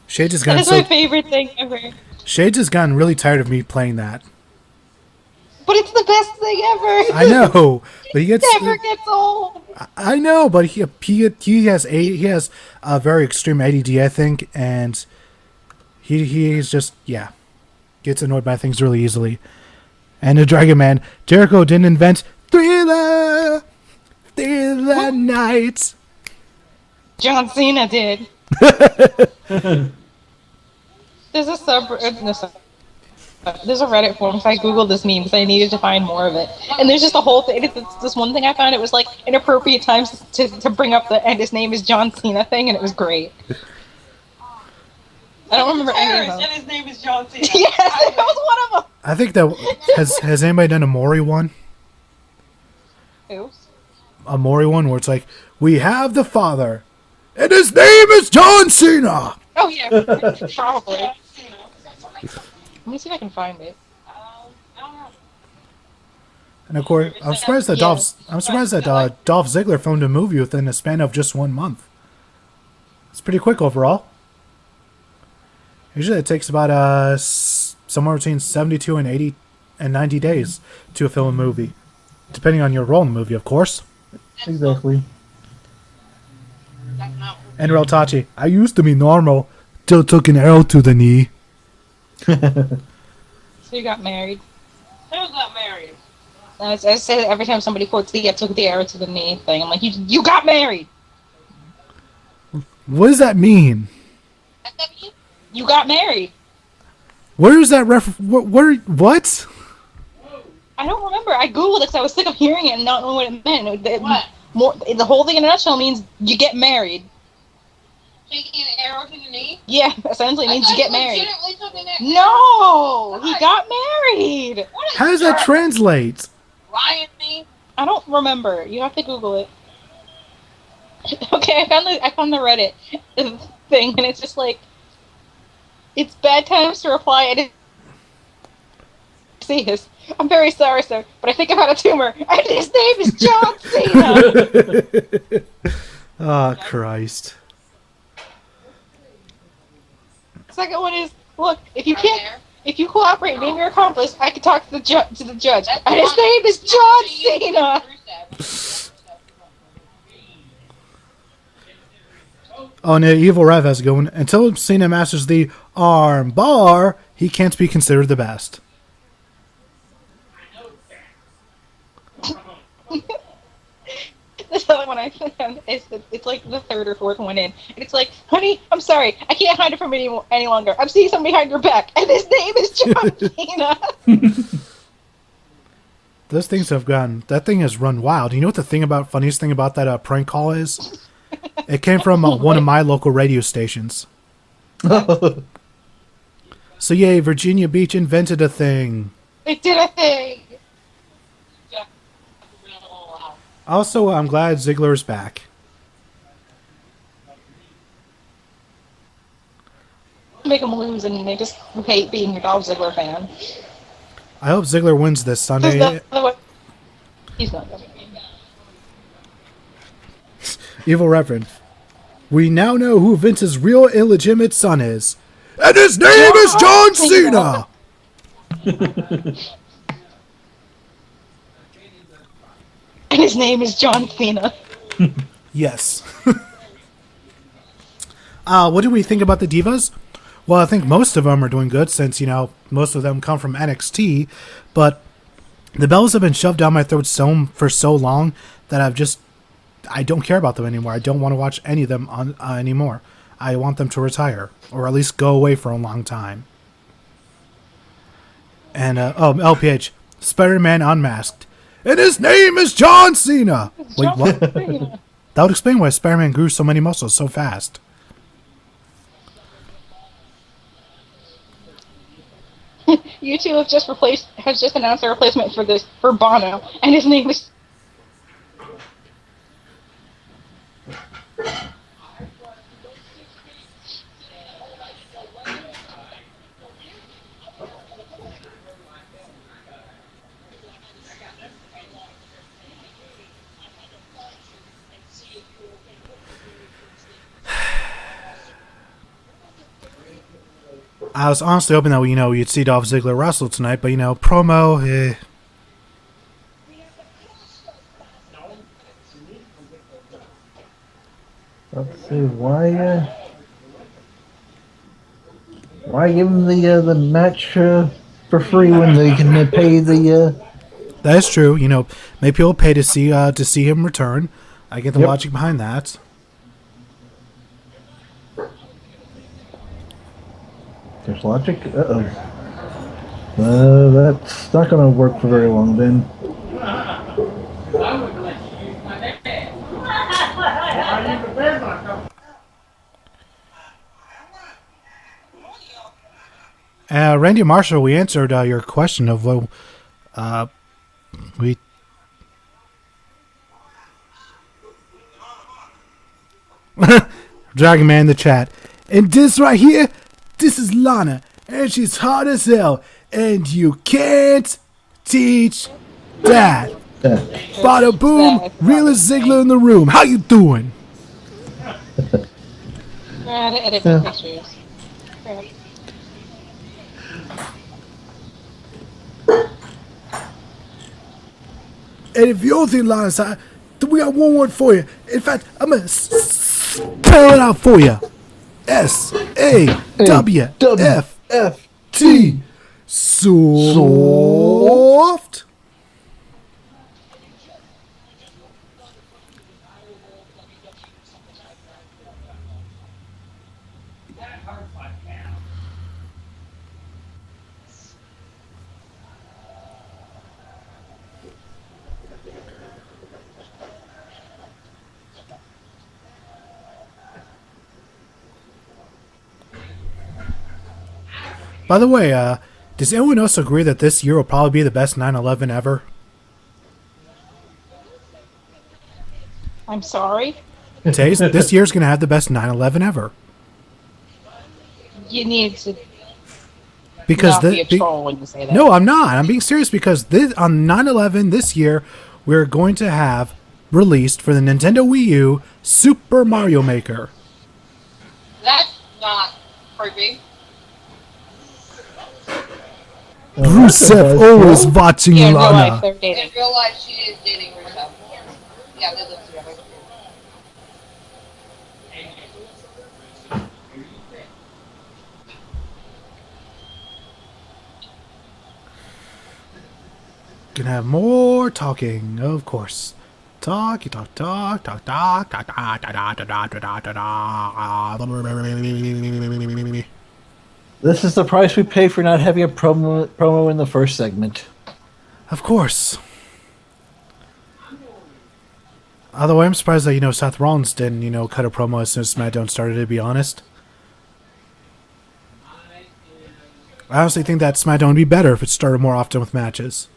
Shades has That gotten is my favorite thing ever. Shades has gotten really tired of me playing that. But it's the best thing ever. I know, but he gets. Never gets old. I know, but he has a very extreme ADD, I think, and he's just gets annoyed by things really easily. And the Dragon Man, Jericho didn't invent Thriller Night. John Cena did. There's a there's a Reddit forum, so I googled this meme because I needed to find more of it. And there's just a whole thing. It's this one thing I found. It was like inappropriate times to bring up the "and his name is John Cena" thing, and it was great. I don't remember any of them. And his name is John Cena. Yes, that was one of them. I think that has anybody done a Maury one? Who? A Maury one where it's like, we have the father, and his name is John Cena. Oh yeah, probably. Let me see if I can find it. And of course, I'm surprised that Dolph Ziggler filmed a movie within a span of just 1 month. It's pretty quick overall. Usually, it takes about somewhere between 72 and 80 and 90 days to film a movie, depending on your role in the movie, of course. Exactly. And Real Tachi, I used to be normal till took an arrow to the knee. So you got married. Who's not married? I say that every time somebody quotes the "took the arrow to the knee" thing. I'm like, you got married. What does that mean? You got married. Where is that what? I don't remember. I googled it because I was sick of hearing it and not knowing what it meant. The whole thing in a nutshell means you get married. Taking an arrow to the knee? Yeah, essentially means you get married. No! No, he got married. How does that translate? Lying me? I don't remember. You have to Google it. Okay, I found the Reddit thing, and it's just like, it's bad times to reply. I didn't see this. I'm very sorry, sir, but I think I've had a tumor, and his name is John Cena. Oh, Christ. Second one is, look, if you cooperate, name your accomplice, I can talk to the judge, and his name is John Cena. Oh, and Evil Rev has going. Until Cena masters the arm bar, he can't be considered the best. So it when I it's like the third or fourth one in, and it's like, honey, I'm sorry, I can't hide it from any longer. I'm seeing something behind your back, and his name is John Cena. Those things have gone. That thing has run wild. You know what the funniest thing about that prank call is? It came from one of my local radio stations. So yay, Virginia Beach invented a thing. They did a thing. Also, I'm glad Ziggler's back. Make them lose, and they just hate being a Dolph Ziggler fan. I hope Ziggler wins this Sunday. He's not going to. Evil Reverend. We now know who Vince's real illegitimate son is. And his name is John Cena! And his name is John Cena. Yes. What do we think about the Divas? Well, I think most of them are doing good since, most of them come from NXT. But the bells have been shoved down my throat for so long that I don't care about them anymore. I don't want to watch any of them anymore. I want them to retire, or at least go away for a long time. And, LPH, Spider-Man Unmasked. And his name is John Cena! Wait, what? That would explain why Spider-Man grew so many muscles so fast. U2 has just announced a replacement for Bono, and his name is... I was honestly hoping that, you'd see Dolph Ziggler wrestle tonight, but, promo, Let's see, why give him the match for free when they can pay the... That is true. Maybe people pay to see him return. I get the logic behind that. There's logic? Uh-oh. That's not going to work for very long then. Randy Marshall, we answered your question of we. Dragon Man in the chat. And this right here, this is Lana, and she's hot as hell, and you can't teach that. Bada boom, realest Ziggler in the room. How you doing? I had to edit the pictures. Crap. And if you don't think Lana's hot, then we got one word for you. In fact, I'm going to spell it out for you. SAWFT. Soft. By the way, does anyone else agree that this year will probably be the best 9/11 ever? I'm sorry? This year's going to have the best 9/11 ever. You need to because not be a troll when you say that. No, I'm not. I'm being serious because on 9/11 this year, we're going to have released for the Nintendo Wii U Super Mario Maker. That's not creepy. Rusev always watching Yeah, in real life, Lana. they're dating. In real life, she is dating Rusev. Yeah, they live together. Gonna have more talking, of course. talk, you talk, talk, talk, talk, talk, talk, talk, talk, talk, talk. This is the price we pay for not having a promo in the first segment. Of course. Although I'm surprised that, Seth Rollins didn't, cut a promo as soon as SmackDown started, to be honest. I honestly think that SmackDown would be better if it started more often with matches.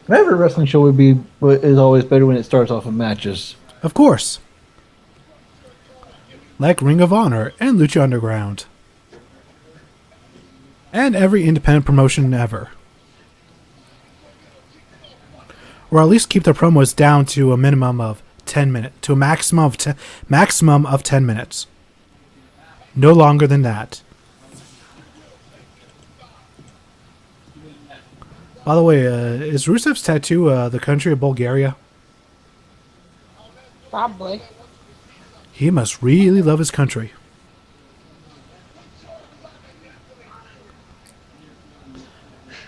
Every wrestling show is always better when it starts off with matches. Of course. Like Ring of Honor and Lucha Underground. And every independent promotion ever. Or at least keep their promos down to a minimum of 10 minutes, to a maximum of 10 minutes. No longer than that. By the way, is Rusev's tattoo the country of Bulgaria? Probably. He must really love his country.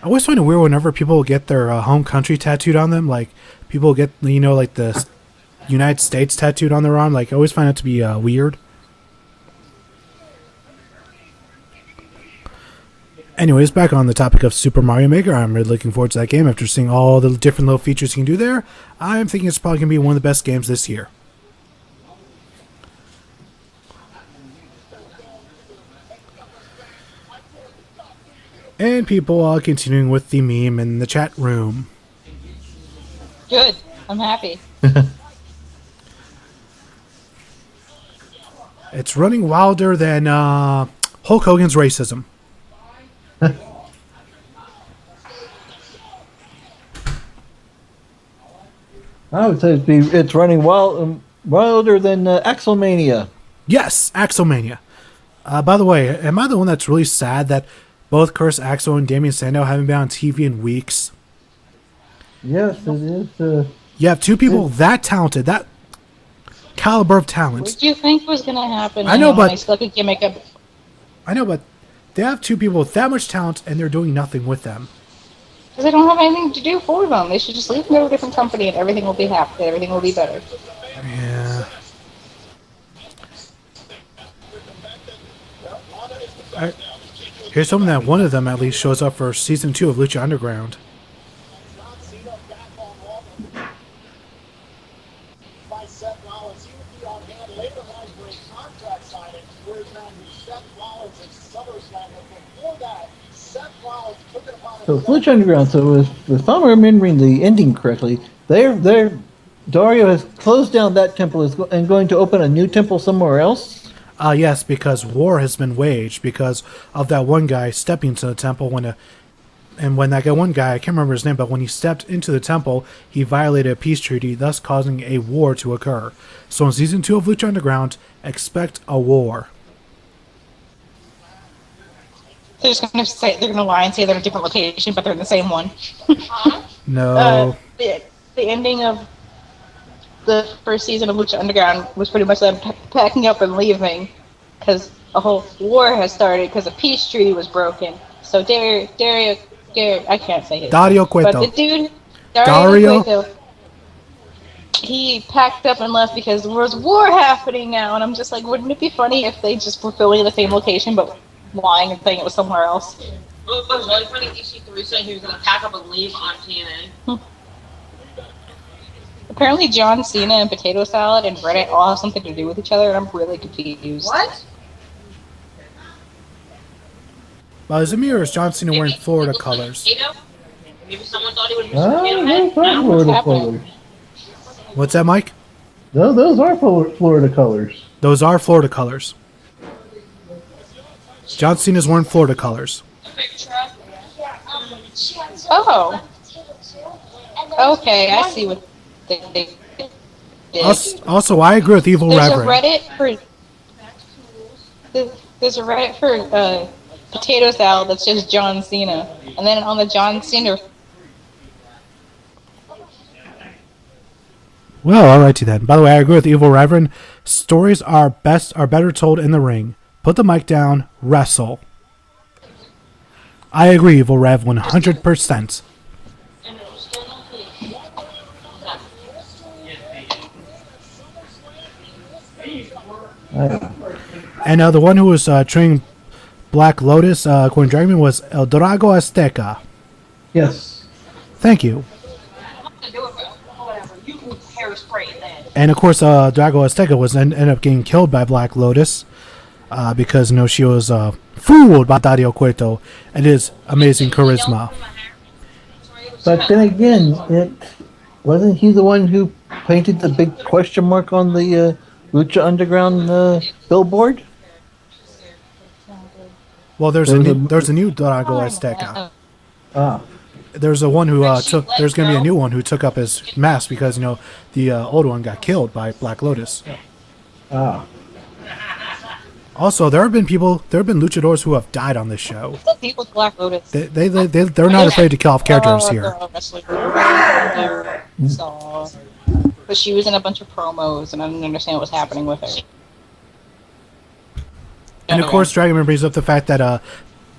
I always find it weird whenever people get their home country tattooed on them. Like, people get, like the United States tattooed on their arm. Like, I always find it to be weird. Anyways, back on the topic of Super Mario Maker, I'm really looking forward to that game. After seeing all the different little features you can do there, I'm thinking it's probably going to be one of the best games this year. And people are continuing with the meme in the chat room. Good. I'm happy. It's running wilder than Hulk Hogan's racism. I would say it's running wilder than Axelmania. Yes, Axelmania. By the way, am I the one that's really sad that both Curtis Axel and Damien Sandow haven't been on TV in weeks? Yes, it is. You have two people that talented, that caliber of talent. What did you think was going to happen? I know, but nice looking gimmick up. I know, but they have two people with that much talent, and they're doing nothing with them. Because they don't have anything to do for them. They should just leave them to a different company, and everything will be happy. Everything will be better. Yeah. Here's hoping that one of them at least shows up for Season 2 of Lucha Underground. So it's Lucha Underground. So if I'm remembering the ending correctly, Dario has closed down that temple and going to open a new temple somewhere else. Yes, because war has been waged because of that one guy stepping to the temple when that one guy, I can't remember his name, but when he stepped into the temple, he violated a peace treaty, thus causing a war to occur. So in Season 2 of Lucha Underground, expect a war. They're just going to say they're going to lie and say they're in a different location, but they're in the same one. No. The ending of the first season of Lucha Underground was pretty much them packing up and leaving because a whole war has started because a peace treaty was broken. So Dario, I can't say his Dario name, Cueto. but the dude, Dario Cueto, he packed up and left because there was war happening now, and I'm just like, wouldn't it be funny if they just were filming in the same location but lying and saying it was somewhere else? Well, it was really funny. EC3 said he was going to pack up and leave on TNA. Apparently John Cena and Potato Salad and Reddit all have something to do with each other, and I'm really confused. What? Well, is it me or is John Cena wearing Florida colors? Maybe someone thought he would be Those are Florida colors. What's that, Mike? Those are Florida colors. Those are Florida colors. John Cena's wearing Florida colors. Oh. Okay, I see what they did. Also, I agree with Evil Reverend. There's a Reddit for Potato Salad that's just John Cena. And then on the John Cena... Well, alrighty then. By the way, I agree with Evil Reverend. Stories are better told in the ring. Put the mic down, wrestle. I agree, Evil Rev, 100%. And the one who was training Black Lotus, according to Dragon, was El Drago Azteca. Yes. Thank you. Whatever. You can hairspray then. And of course, Drago Azteca was ended up getting killed by Black Lotus because she was fooled by Dario Cueto and his amazing charisma. But then again, wasn't he the one who painted the big question mark on the Lucha Underground billboard? Well, there's a new Drago Azteca. Ah. There's a one who there's going to be a new one who took up his mask because the old one got killed by Black Lotus. Ah. Also, there have been luchadors who have died on this show. What's the deal with Black Lotus? They're not afraid to kill off characters here. But she was in a bunch of promos, and I didn't understand what was happening with her. And of course, Dragon brings up the fact that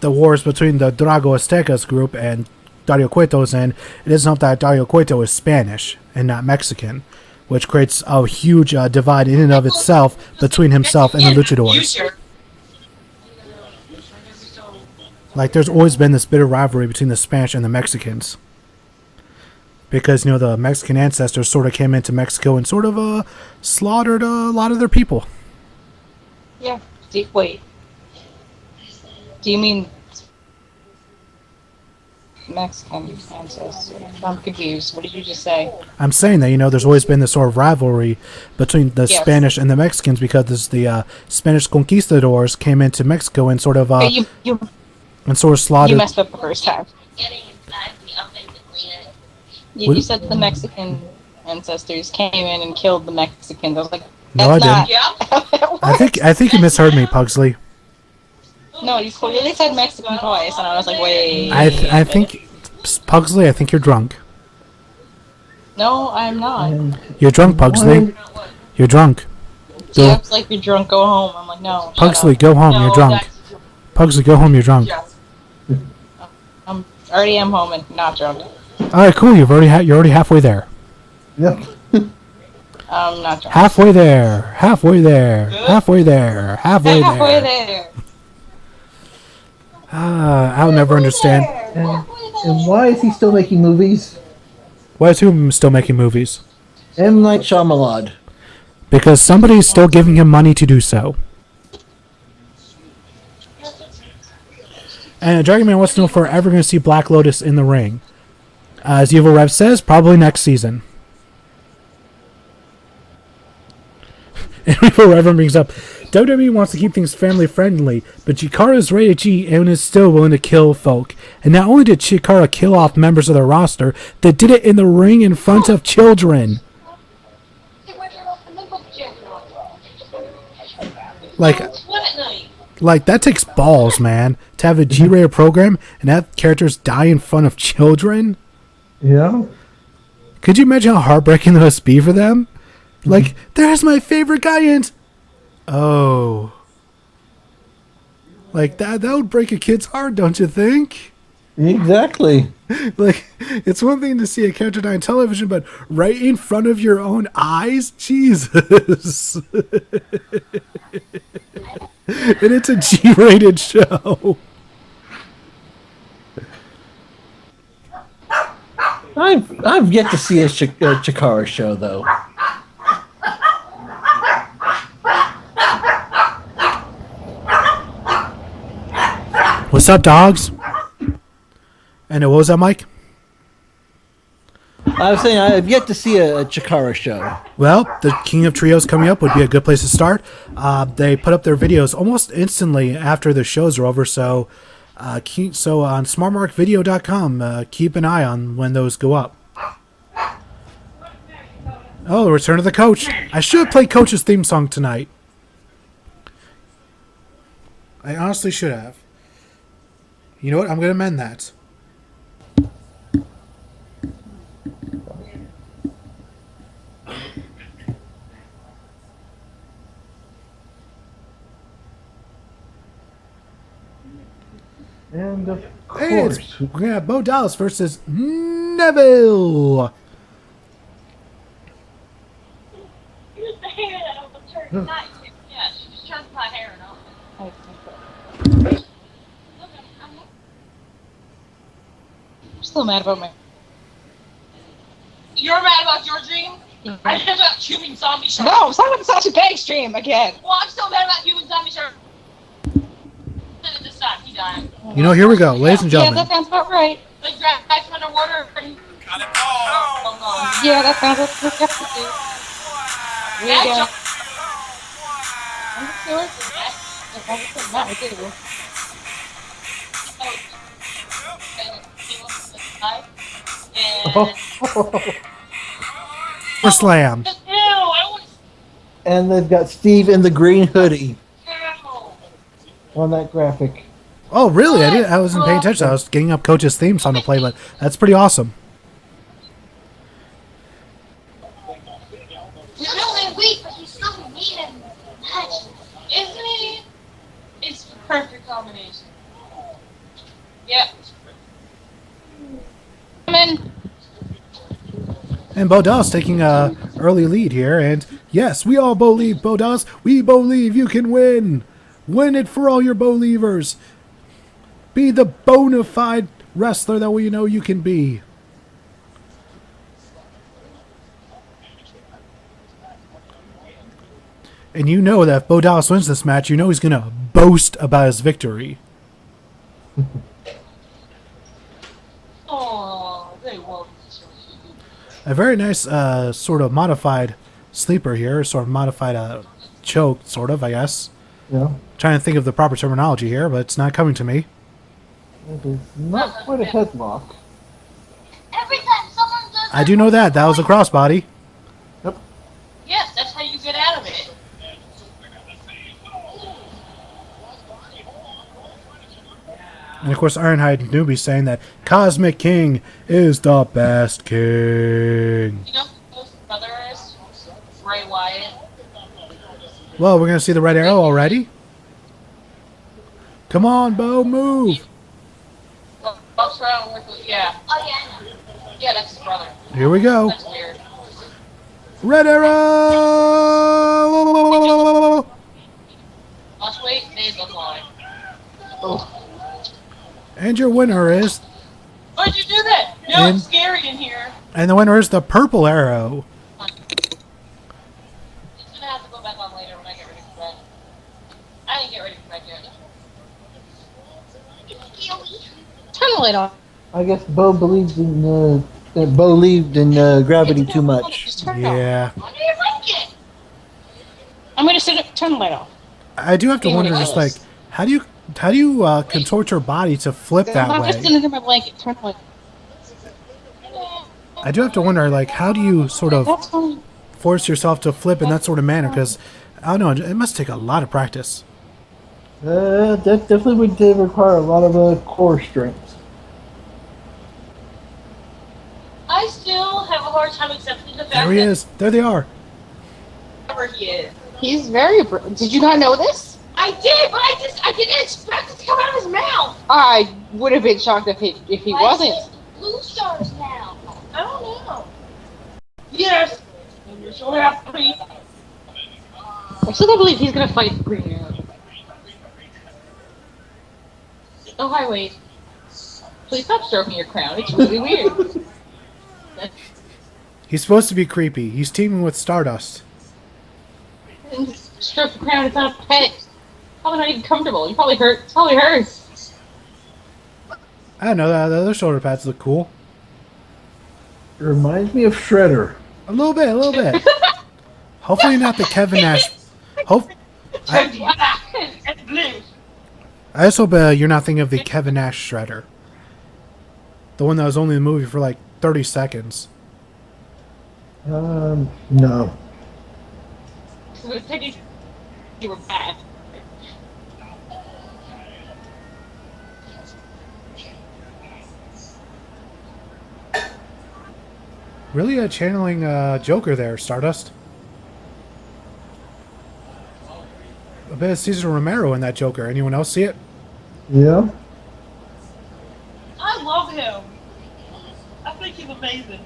the wars between the Drago Aztecas group and Dario Cueto's, and it doesn't help that Dario Cueto is Spanish and not Mexican, which creates a huge divide in and of itself between himself and the luchadors. Like, there's always been this bitter rivalry between the Spanish and the Mexicans. Because, the Mexican ancestors sort of came into Mexico and sort of slaughtered a lot of their people. Yeah. Wait. Do you mean Mexican ancestors? I'm confused. What did you just say? I'm saying that, there's always been this sort of rivalry between the Spanish and the Mexicans because the Spanish conquistadors came into Mexico and sort of and sort of slaughtered. You messed up the first time. You said the Mexican ancestors came in and killed the Mexicans. I was like, no, I didn't. Yeah. I think you misheard me, Pugsley. No, you clearly said Mexican twice, and I was like, wait. I think, Pugsley, I think you're drunk. No, I'm not. You're drunk, Pugsley. You're drunk. She acts like you're drunk, go home. I'm like, no. Pugsley, go home, you're drunk. Pugsley, go home, you're drunk. I'm already am home and not drunk. Alright, cool, you're already halfway there. Yep. I'm not drunk. Halfway there. Halfway there. Halfway there. Halfway there. I'll never understand. And why is he still making movies? Why is he still making movies? M. Night Shyamalan. Because somebody's still giving him money to do so. And Dragon Man wants to know if we're ever going to see Black Lotus in the ring. As Evil Rev says, probably next season. And Evil Rev brings up, WWE wants to keep things family friendly, but Chikara is rated G and is still willing to kill folk. And not only did Chikara kill off members of their roster, they did it in the ring in front of children. Like that takes balls, man. To have a G-rated program and have characters die in front of children. Yeah. Could you imagine how heartbreaking that must be for them? Like, there's my favorite guy, and oh, like that would break a kid's heart, don't you think? Exactly. Like, it's one thing to see a character die on television, but right in front of your own eyes, Jesus. And it's a G-rated show. I've yet to see a Chikara show though. What's up, dogs? And what was that, Mike? I was saying I have yet to see a Chikara show. Well, the King of Trios coming up would be a good place to start. They put up their videos almost instantly after the shows are over, so on smartmarkvideo.com, keep an eye on when those go up. Oh, Return of the Coach. I should have played Coach's theme song tonight. I honestly should have. You know what? I'm going to amend that. And of Hey, course. we're going to have Bo Dallas versus Neville. Here's the hair that I was turning. Not, yeah, she just turns my hair and all. I'm still mad about my. You're mad about your dream? Yeah. I'm mad about human zombie shark. No, I'm talking about the Sasha Banks stream again. Well, I'm still mad about human zombie shark. This time, he died. You know, here we go, ladies and Yeah, gentlemen. that sounds about right. Like, dragged him underwater and... Yeah, that sounds like what we have to do. We Yeah, go. John- I'm just doing it. I'm just not with you. For slam. Ew, I want And they've got Steve in the green hoodie to... on that graphic. Oh, really? I wasn't paying attention. I was getting up Coach's theme song to play, but that's pretty awesome. He's really weak, but he's so mean and much. Isn't he? It's the perfect combination. Yep. Come in. And Bo Dallas taking a early lead here. And yes, we all believe, Bo Dallas. We believe you can win. Win it for all your believers. Be the bona fide wrestler that we know you can be. And you know that if Bo Dallas wins this match, you know he's going to boast about his victory. Oh, they won't. A very nice sort of modified sleeper here, sort of modified choke, sort of, I guess. Yeah. Trying to think of the proper terminology here, but it's not coming to me. It is not quite a headlock. Every time someone does I do know that. That was a crossbody. Yes, that's how you get out of it. And of course, Ironhide Newbie saying that Cosmic King is the best king. You know who his brother is? Bray Wyatt. Well, we're going to see the red arrow already. Come on, Bo, move. Walks around with, yeah. Oh yeah. Yeah, that's his brother. Here we go. That's weird. Red arrow! Let's wait, days look like. And your winner is... Why'd you do that? No, In- it's scary in here. And the winner is the purple arrow. It's gonna have to go back on later when I get ready for bed. I didn't get ready for bed yet. Turn the light on. I guess Bo believed in gravity too much. Just turn it off. Yeah. Why do you like it? I'm gonna turn the light off. I do have to Being wonder, just like, ridiculous. how do you contort your body to flip that I'm just way? under my blanket. Turn the light. I do have to wonder, like, how do you sort of That's fine. force yourself to flip in that sort of manner? Because, I don't know, it must take a lot of practice. That definitely would require a lot of core strength. I still have a hard time accepting the fact There he is. There they are. whoever he is. He's very. Did you not know this? I did, but I didn't expect it to come out of his mouth. I would have been shocked if he Why wasn't. is it blue stars now? I don't know. Yes. And you're so happy. I still don't believe he's gonna fight Green Arrow. Oh, hi, wait. Please stop stroking your crown. It's really weird. He's supposed to be creepy. He's teaming with Stardust. Stroke the crown. It's not a pet. Probably not even comfortable. You probably hurt. It probably hurts. I don't know. The other shoulder pads look cool. It reminds me of Shredder. A little bit, a little bit. Hopefully not the Kevin Nash. And blue. I just hope you're not thinking of the Kevin Nash Shredder. The one that was only in the movie for like 30 seconds. No. You were bad. Really channeling Joker there, Stardust. A bit of Cesar Romero in that Joker. Anyone else see it? Yeah. I love him. I think he's amazing.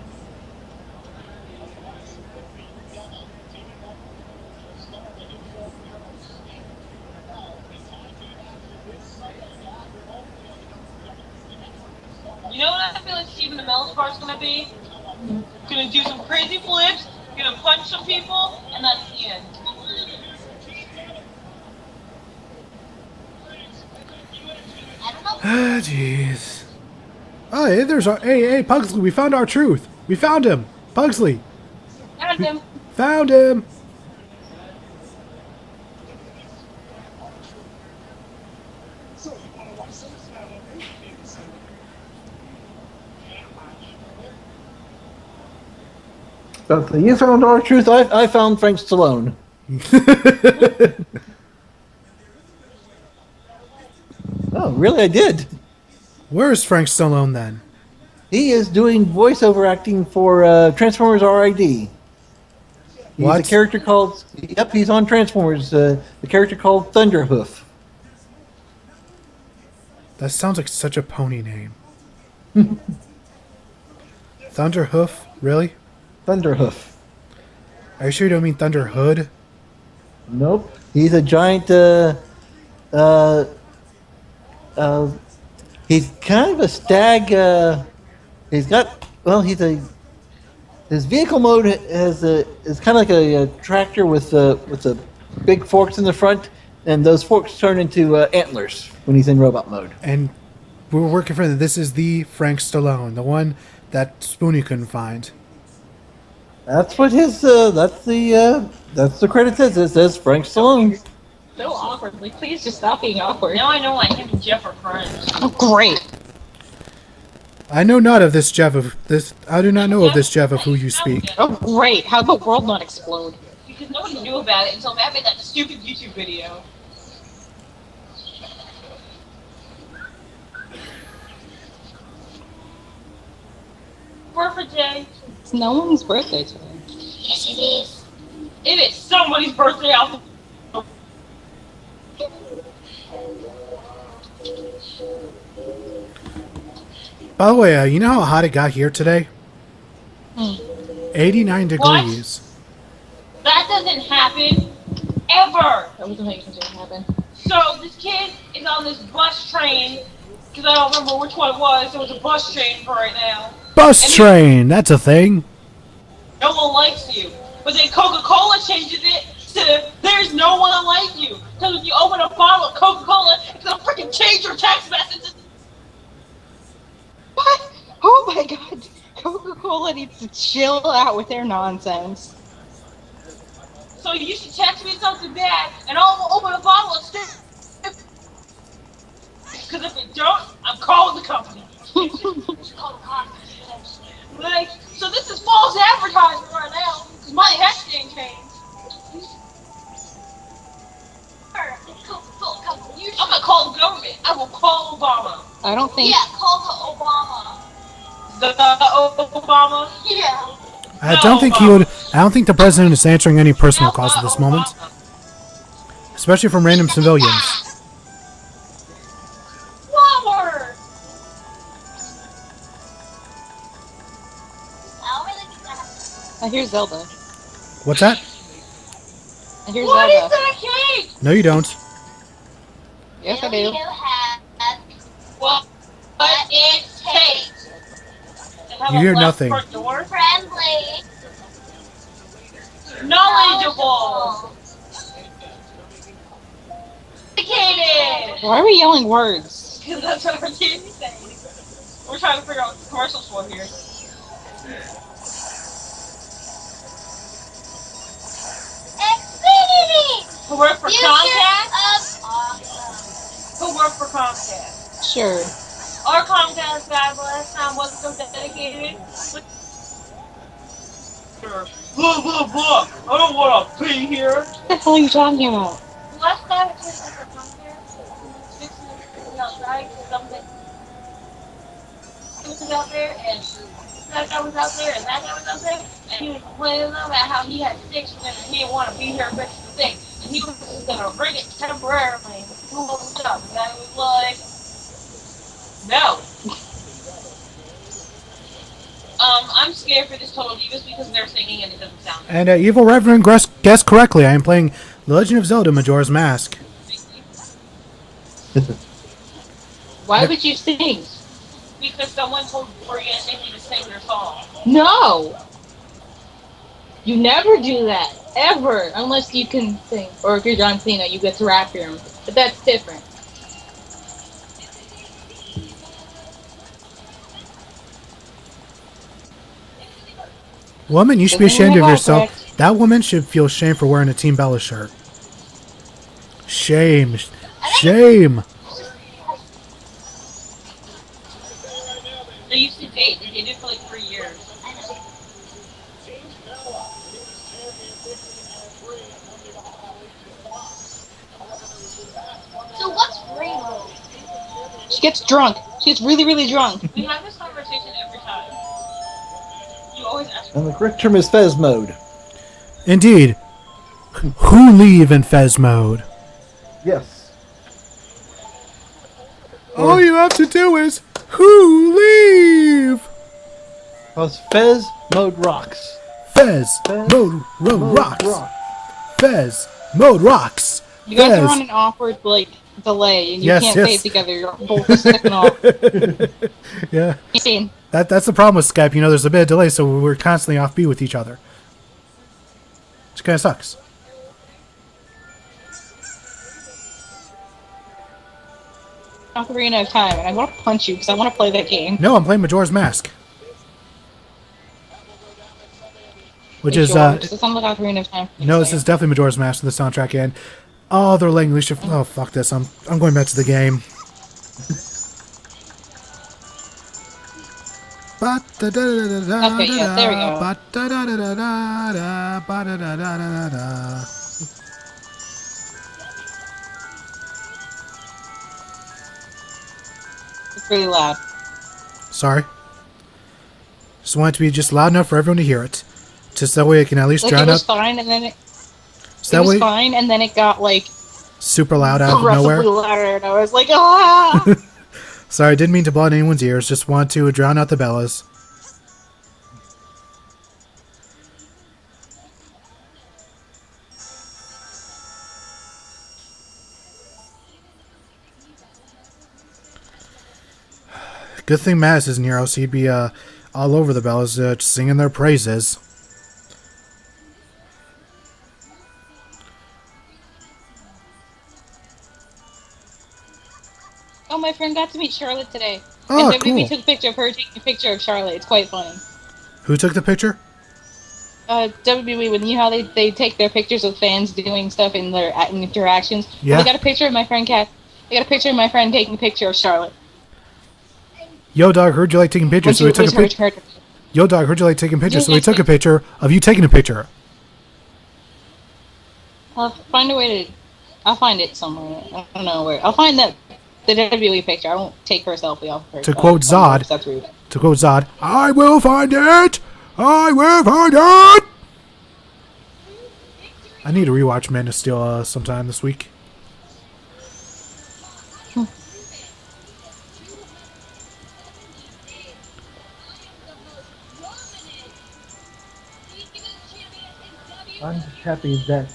know what I feel like Stephen Amell's part's gonna be? Gonna do some crazy flips, gonna punch some people, and that's the end. Ah, jeez. Oh, hey, there's our... Hey, Pugsley, we found our truth. We found him. Pugsley. Found him. Found him. So you found our truth. I found Frank Stallone. Oh, really? I did. Where's Frank Stallone then? He is doing voiceover acting for Transformers RID. He's What? a character called... Yep, he's on Transformers. The character called Thunderhoof. That sounds like such a pony name. Thunderhoof? Really? Thunderhoof. Are you sure you don't mean Thunderhood? Nope. He's a giant... he's kind of a stag... he's got... Well, he's a... His vehicle mode is kind of like a tractor with the big forks in the front, and those forks turn into antlers when he's in robot mode. And we're working for this is the Frank Stallone, the one that Spoonie couldn't find. That's what his that's the credit says. It says Frank Stallone. So awkwardly. Please just stop being awkward. Now I know why him and Jeff are friends. Oh, great. I know not of this Jeff of this. I do not know of this Jeff of who you speak. Oh, great. How'd the world not explode? Because nobody knew about it until Matt made that stupid YouTube video. Birthday. It's no one's birthday today. Yes, it is. It is somebody's birthday out. By the way, you know how hot it got here today? 89 What? degrees. That doesn't happen ever. That wasn't how you think it happened. So this kid is on this bus train, because I don't remember which one it was. There was a bus train for right now. Bus train, that's a thing. No one likes you. But then Coca-Cola changes it to there's no one like you. Because when you open a bottle of Coca-Cola, it's gonna freaking change your text messages. What? Oh my god. Coca-Cola needs to chill out with their nonsense. So you should text me something bad, and I'll open a bottle of stick. Because if it don't, I'm calling the company. Like, so this is false advertising right now, because my text didn't change. I'm gonna call the government. I will call Obama. I don't think... Yeah, call the Obama. The Obama? Yeah. I don't think he would. I don't think the president is answering any personal calls at this moment, especially from random civilians. Flower! I hear Zelda. What's that? I hear What is Zelda. that cake? No, you don't. Yes, I do. You have What it takes. You hear nothing. friendly. Knowledgeable. Educated. Why are we yelling words? Because that's what our team's saying. We're trying to figure out what the commercials for here. Xfinity. Who work for Future Comcast? of awesome. Who work for Comcast? Sure. Our Comcast guy last time wasn't so dedicated. Blah, blah, blah. I don't want to be here. What the hell are you talking about? Last guy was working for Comcast. Fixing everything outside because something was out there and that guy was out there and that guy was out there and he was complaining about how he had six and he didn't want to be here fixing the thing. And he was just going to bring it temporarily and do all the stuff. And I was like, no. I'm scared for this Total Divas because they're singing and it doesn't sound good. And Evil Reverend guessed correctly. I am playing The Legend of Zelda: Majora's Mask. Why would you sing? because someone told Gloria and Nikki to sing their song. No! You never do that. Ever. Unless you can sing. Or if you're John Cena, you get to rap him. But that's different. Woman, you should be ashamed of yourself. That woman should feel shame for wearing a Team Bella shirt. Shame. Shame. They used to date. They dated for like 3 years. So what's Rainbow? She gets drunk. She gets really, really drunk. We have this conversation every time. You always ask. And the correct term is Fez mode. Indeed. Who leave in Fez mode? Yes. All you have to do is who leave. Because Fez mode rocks. Fez mode rocks. Fez mode rocks. You guys are Fez. on an awkward, like, delay, and you Yes, can't yes. say it together. You're both just sticking off. Yeah. Scene. That's the problem with Skype. You know, there's a bit of delay, so we're constantly off beat with each other. Which kind of sucks. Ocarina of Time, and I want to punch you because I want to play that game. No, I'm playing Majora's Mask. Which is, Does it sound like Ocarina of Time? no, this is definitely Majora's Mask in the soundtrack, and oh, they're letting Alicia. Oh, fuck this! I'm going back to the game. Okay, yeah, there we go. It's really loud. Sorry. Just want it to be just loud enough for everyone to hear it. Just that way it can at least Like, drown it was out. fine, and then it So that was way, fine, and then it got, like, super loud out of aggressively nowhere. louder, and I was like, ah! Sorry, I didn't mean to blow out anyone's ears. Just want to drown out the bellas. Good thing Mattis isn't here, else he'd be all over the bellas singing their praises. Oh, my friend got to meet Charlotte today. Oh, and WWE cool. took a picture of her taking a picture of Charlotte. It's quite funny. Who took the picture? WWE, when you know how they take their pictures of fans doing stuff in their interactions. Yeah. They got a picture of my friend Kat. They got a picture of my friend taking a picture of Charlotte. Yo, dog, heard you like taking pictures, so we took a picture. Yo, dog, heard you like taking pictures, so we took a picture of you taking a picture. I'll find a way to. I'll find it somewhere. I don't know where. I'll find the WWE picture. I won't take her selfie off her. To quote Zod. That's rude. To quote Zod, I will find it! I will find it! I need to rewatch Man of Steel sometime this week. I'm just happy that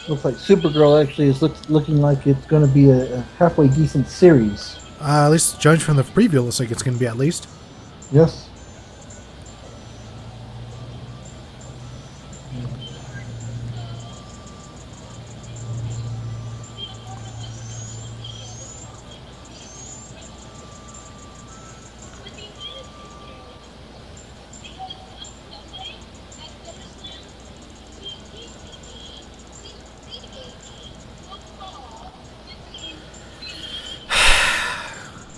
looks like Supergirl actually is looking like it's going to be a halfway decent series. At least, judging from the preview, it looks like it's going to be at least. Yes.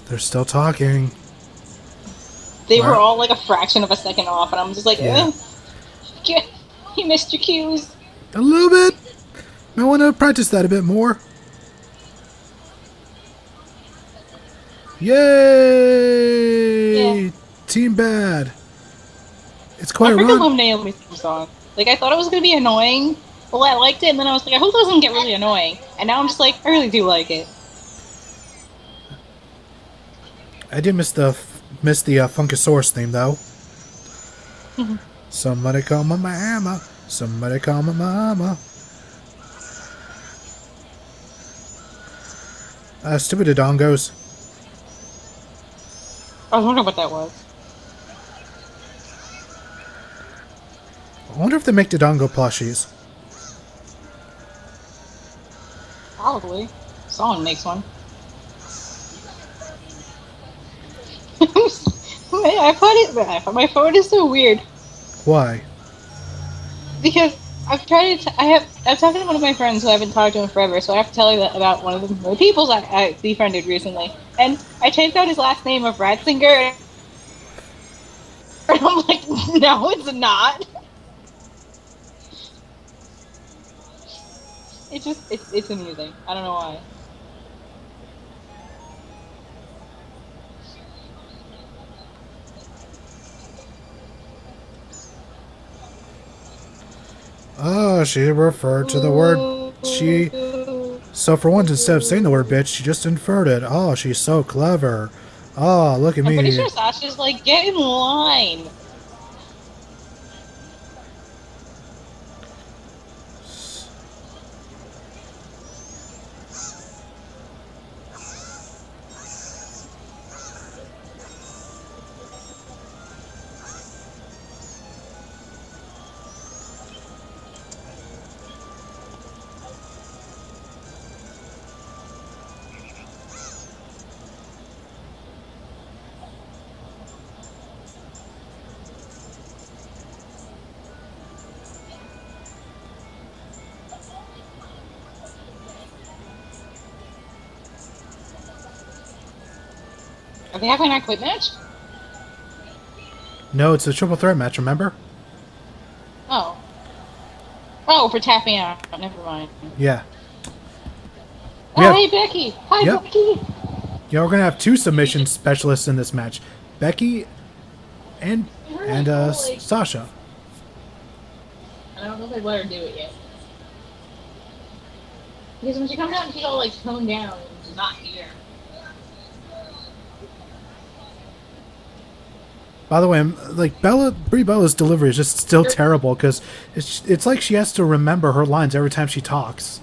They're still talking. They were Wow. all like a fraction of a second off, and I'm just like, Yeah. you missed your cues. A little bit. I want to practice that a bit more. Yay! Yeah. Team Bad. It's I quite freaking run. love Naomi's theme song. Like, I thought it was gonna be annoying. Well, I liked it, and then I was like, I hope it doesn't get really annoying. And now I'm just like, I really do like it. I did miss the Funkasaurus theme though. Somebody call my mama. Somebody call my mama. Stupid dongos. I was wondering what that was. I wonder if they make Dodongo plushies. Probably. Someone makes one. My phone is so weird Why? because I've tried to. I'm talking to one of my friends who I haven't talked to in forever, so I have to tell you about one of the people I befriended recently. And I changed out his last name of Ratzinger, and I'm like, no, it's not. It's amusing. I don't know why. Oh, she referred to the word she. So for once, instead of saying the word bitch, she just inferred it. Oh, she's so clever. Oh, look at I'm pretty me. sure Sasha's like, get in line. Are they having a quit match? No, it's a triple threat match, remember? Oh. Oh, for tapping out. Never mind. Yeah. Oh, hey, Becky. Hi, Yep. Becky. Yeah, we're going to have two submission specialists in this match. Becky and Sasha. I don't know if I'd let her do it yet. Because when she comes out, she's all like toned down and she's not here. By the way, like Brie Bella's delivery is just still terrible because it's like she has to remember her lines every time she talks.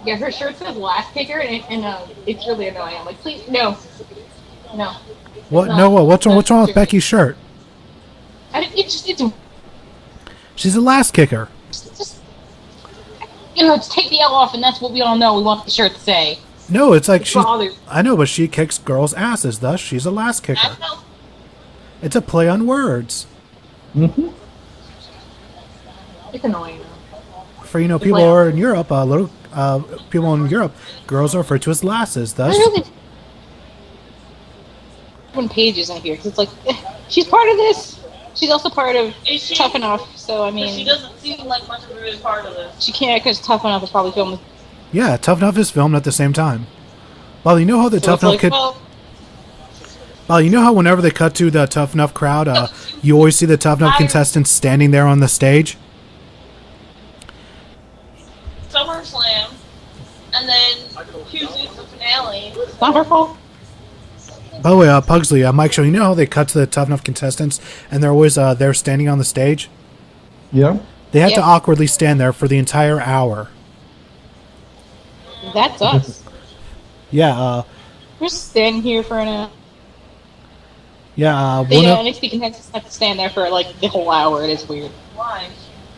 Yeah, her shirt says last kicker, and it's really annoying. I'm like, please, no. What? No, what? What's wrong with Becky's shirt? It's She's the last kicker. just, just take the L off, and that's what we all know. We want the shirt to say. No, it's like she. Bothered. I know, but she kicks girls' asses. Thus, she's a last kicker. I know. It's a play on words. Mm-hmm. It's annoying. For people who are in Europe, people in Europe, girls are referred to as lasses. Thus, when Paige isn't here, 'cause it's like she's part of this. She's also part of Tough Enough. So I mean, She doesn't seem like much of a really part of this. she can't because Tough Enough is probably filming. yeah, Tough Enough is filmed at the same time. Well, you know how the So Tough it's Enough like, kid. well, Well, you know how whenever they cut to the Tough Enough crowd, you always see the Tough Enough contestants standing there on the stage? SummerSlam, and then Tuesday's the finale. it's not her fault. By the way, Pugsley, Mike Show, you know how they cut to the Tough Enough contestants and they're always there standing on the stage? Yeah. They had to Yeah. awkwardly stand there for the entire hour. That's us. Yeah, We're just standing here for an hour. yeah, The one of, NXT contestants have to stand there for like the whole hour. It is weird. Why?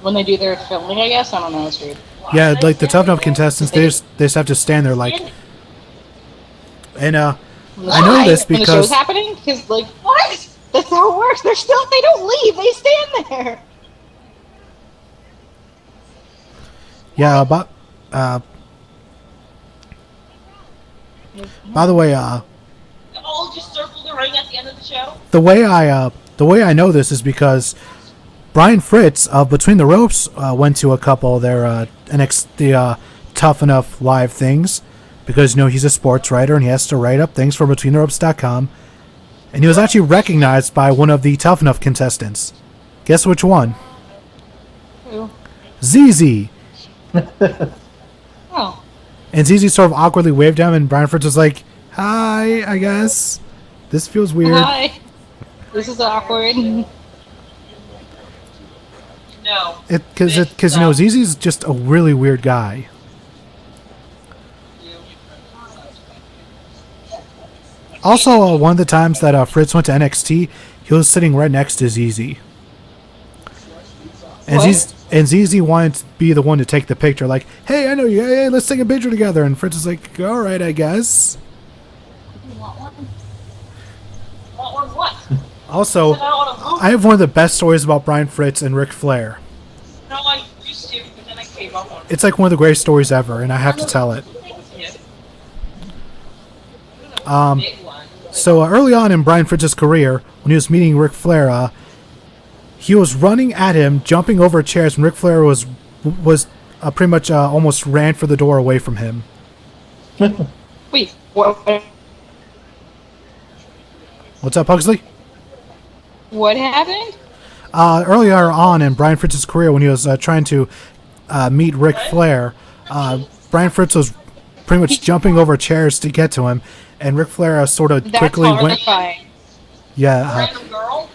When they do their filming, I guess. I don't know. It's weird. yeah, like the Tough Enough contestants, they just have to stand there like, and I know this When the because show's happening, because like what? That's how it works. They don't leave. They stand there. yeah, but by the way, All just circle the ring at the end of the show? the way I know this is because Brian Fritz of Between the Ropes went to a couple of their the Tough Enough live things because he's a sports writer and he has to write up things for BetweenTheRopes.com, and he was actually recognized by one of the Tough Enough contestants. Guess which one? Who? ZZ. Oh. And ZZ sort of awkwardly waved him, and Brian Fritz was like, "Hi, I guess. This feels weird." Hi. This is awkward. No. Because ZZ's just a really weird guy. Also, one of the times that Fritz went to NXT, he was sitting right next to ZZ. And ZZ wanted to be the one to take the picture. Like, hey, I know you. Hey, let's take a picture together. And Fritz is like, all right, I guess. Want one? Want one what? Also, I have one of the best stories about Brian Fritz and Ric Flair. No, I used to, but then I gave up on it. It's like one of the greatest stories ever, and I have to tell it. So early on in Brian Fritz's career, when he was meeting Ric Flair, he was running at him, jumping over chairs, and Ric Flair was pretty much almost ran for the door away from him. Wait, what? What's up, Pugsley? What happened? Earlier on in Brian Fritz's career, when he was trying to meet Ric Flair, Brian Fritz was pretty much jumping over chairs to get to him, and Ric Flair sort of quickly went. Yeah. Random girl?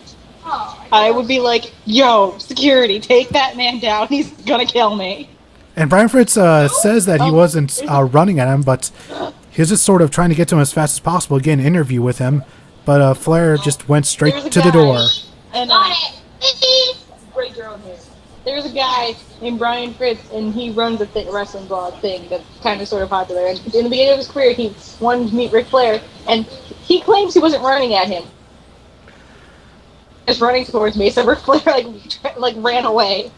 I would be like, yo, security, take that man down. He's gonna kill me. And Brian Fritz says that he wasn't running at him, but he was just sort of trying to get to him as fast as possible, get an interview with him. But Flair just went straight to the door. And, Great girl here. there's a guy named Brian Fritz, and he runs a wrestling blog thing that's kind of sort of popular. And in the beginning of his career, he wanted to meet Ric Flair, and he claims he wasn't running at him. Just running towards me, so Ric Flair like ran away.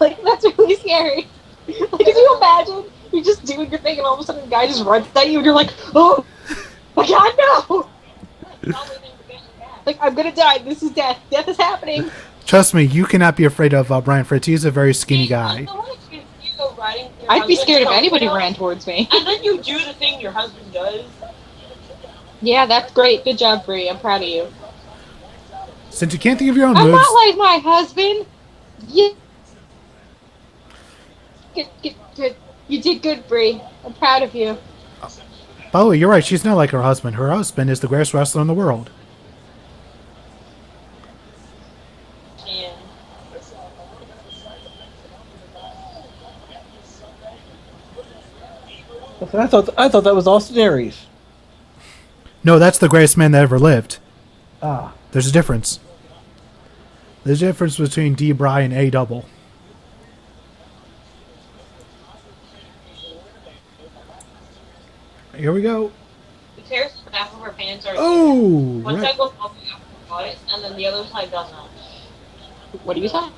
Like, that's really scary. Like, could you imagine? You're just doing your thing, and all of a sudden, a guy just runs at you, and you're like, oh my god, no! Like, I'm gonna die. This is death. Death is happening. Trust me, you cannot be afraid of Brian Fritz. He's a very skinny guy. I'd be scared if anybody ran towards me. And then you do the thing your husband does. Yeah, that's great. Good job, Bree. I'm proud of you. Since you can't think of your own I'm moves, not like my husband. You did good, Bree. I'm proud of you. by the way, you're right. She's not like her husband. Her husband is the greatest wrestler in the world. And I thought that was Austin Aries. No, that's the greatest man that ever lived. Ah. There's a difference. There's a difference between D. Bry and A. Double. Here we go. the tears half of her pants are. Oh! One Right. side goes up and then the other side doesn't. What are you saying?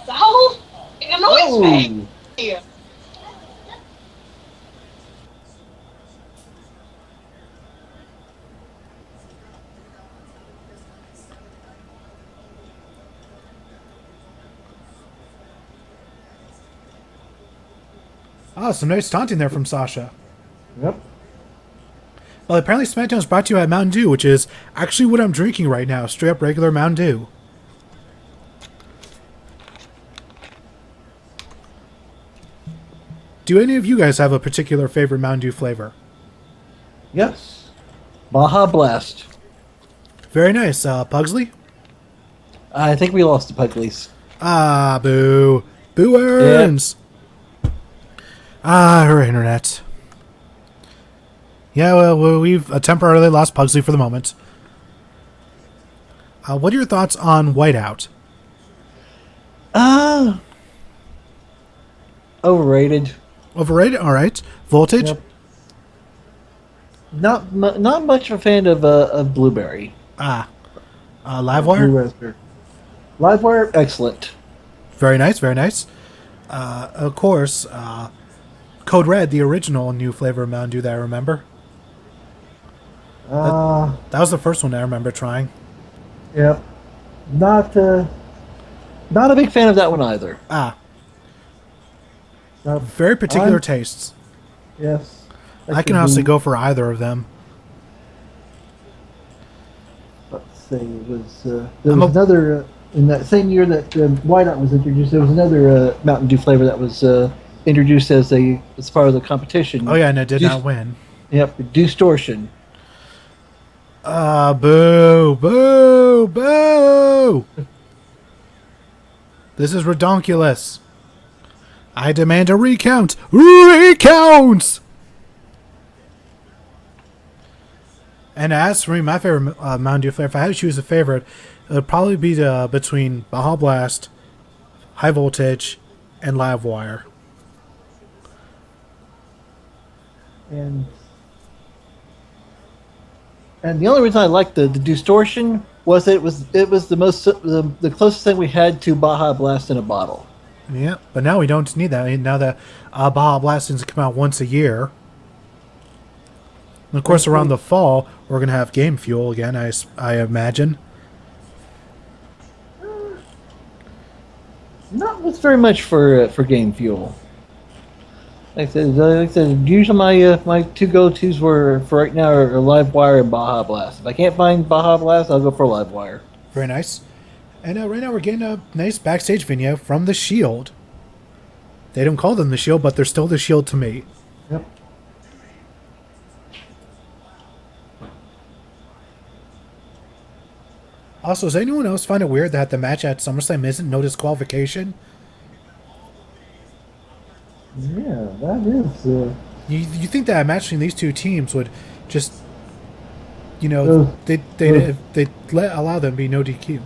So it annoys me. Ah, some nice taunting there from Sasha. Yep. Well, apparently SmackDown is brought to you by Mountain Dew, which is actually what I'm drinking right now. Straight up regular Mountain Dew. Do any of you guys have a particular favorite Mountain Dew flavor? Yes. Baja Blast. Very nice. Pugsley? I think we lost the Puglies. Ah, boo. Boo earns. Ah, her internet. Yeah, well, we've temporarily lost Pugsley for the moment. What are your thoughts on Whiteout? Overrated. Overrated? All right. Voltage? Yep. Not much of a fan of Blueberry. Livewire? Blue Raspberry. Livewire, excellent. Very nice, very nice. Of course, Code Red, the original new flavor of Mountain Dew that I remember. That was the first one I remember trying. Yep. Not a big fan of that one either. Very particular tastes. Yes. I can honestly go for either of them. Let's see. It was there was another in that same year that Whiteout was introduced. There was another Mountain Dew flavor that was introduced as part of the competition. Oh yeah, and it did not win. Yep, Distortion. Boo, boo, boo! This is redonkulous. I demand a recount. Recount! And as for me, my favorite Mountain Dew flavor, if I had to choose a favorite, it would probably be between Baja Blast, High Voltage, and Live Wire. And the only reason I liked the distortion was it was the closest thing we had to Baja Blast in a bottle. Yeah, but now we don't need that. I mean, now that Baja Blast tends to come out once a year. And of course, around the fall, we're going to have Game Fuel again, I imagine. Not very much for Game Fuel. Like I said, usually my two go-tos for right now are Live Wire and Baja Blast. If I can't find Baja Blast, I'll go for Live Wire. Very nice. And right now we're getting a nice backstage video from The Shield. They don't call them The Shield, but they're still The Shield to me. Yep. Also, does anyone else find it weird that the match at SummerSlam isn't no disqualification? Yeah, that is. You think that a match between these two teams would just, they'd allow them to be no DQ.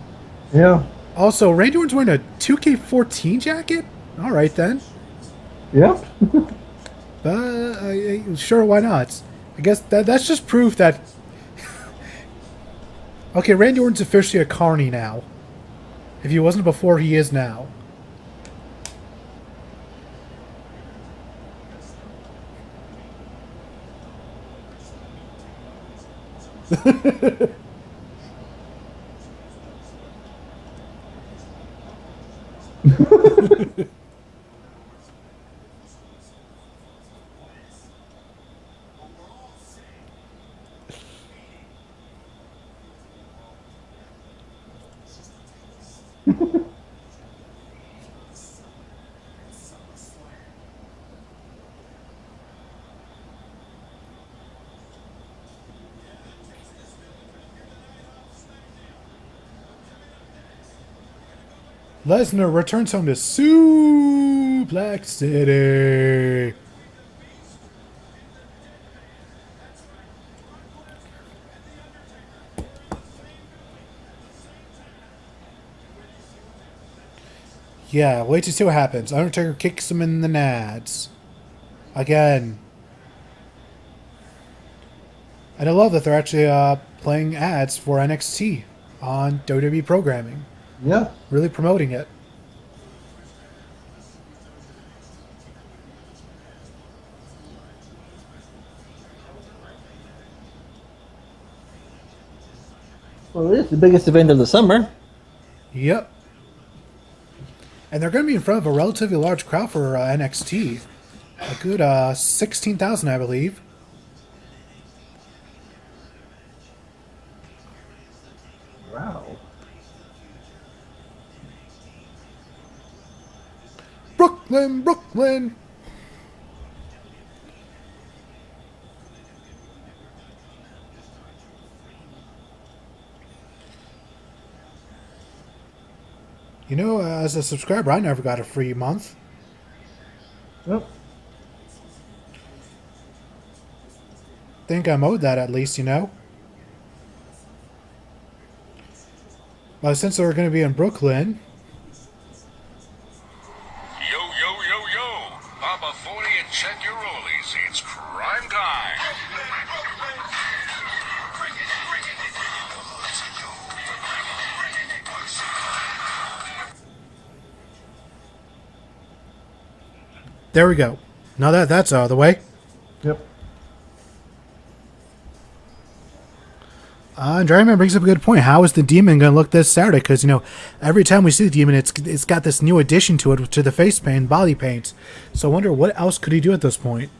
Yeah. Also, Randy Orton's wearing a 2K14 jacket? Alright then. Yep. Sure, why not? I guess that's just proof that... Okay, Randy Orton's officially a carny now. If he wasn't before, he is now. Lesnar returns home to Suplex City. Yeah, wait to see what happens. Undertaker kicks him in the nads. Again. And I love that they're actually playing ads for NXT on WWE programming. Yeah. Really promoting it. Well, it is the biggest event of the summer. Yep. And they're going to be in front of a relatively large crowd for NXT. A good 16,000, I believe. Wow. Brooklyn, Brooklyn. You know, as a subscriber, I never got a free month. Yep. Think I'm owed that at least, you know? But since they're going to be in Brooklyn... Yo, yo, yo, yo. Papa 40 and check your rollies. It's crime time. There we go. Now that's out of the way. Yep. And Dryman brings up a good point. How is the Demon going to look this Saturday? Because, you know, every time we see the Demon, it's got this new addition to it, to the face paint, body paint. So I wonder what else could he do at this point.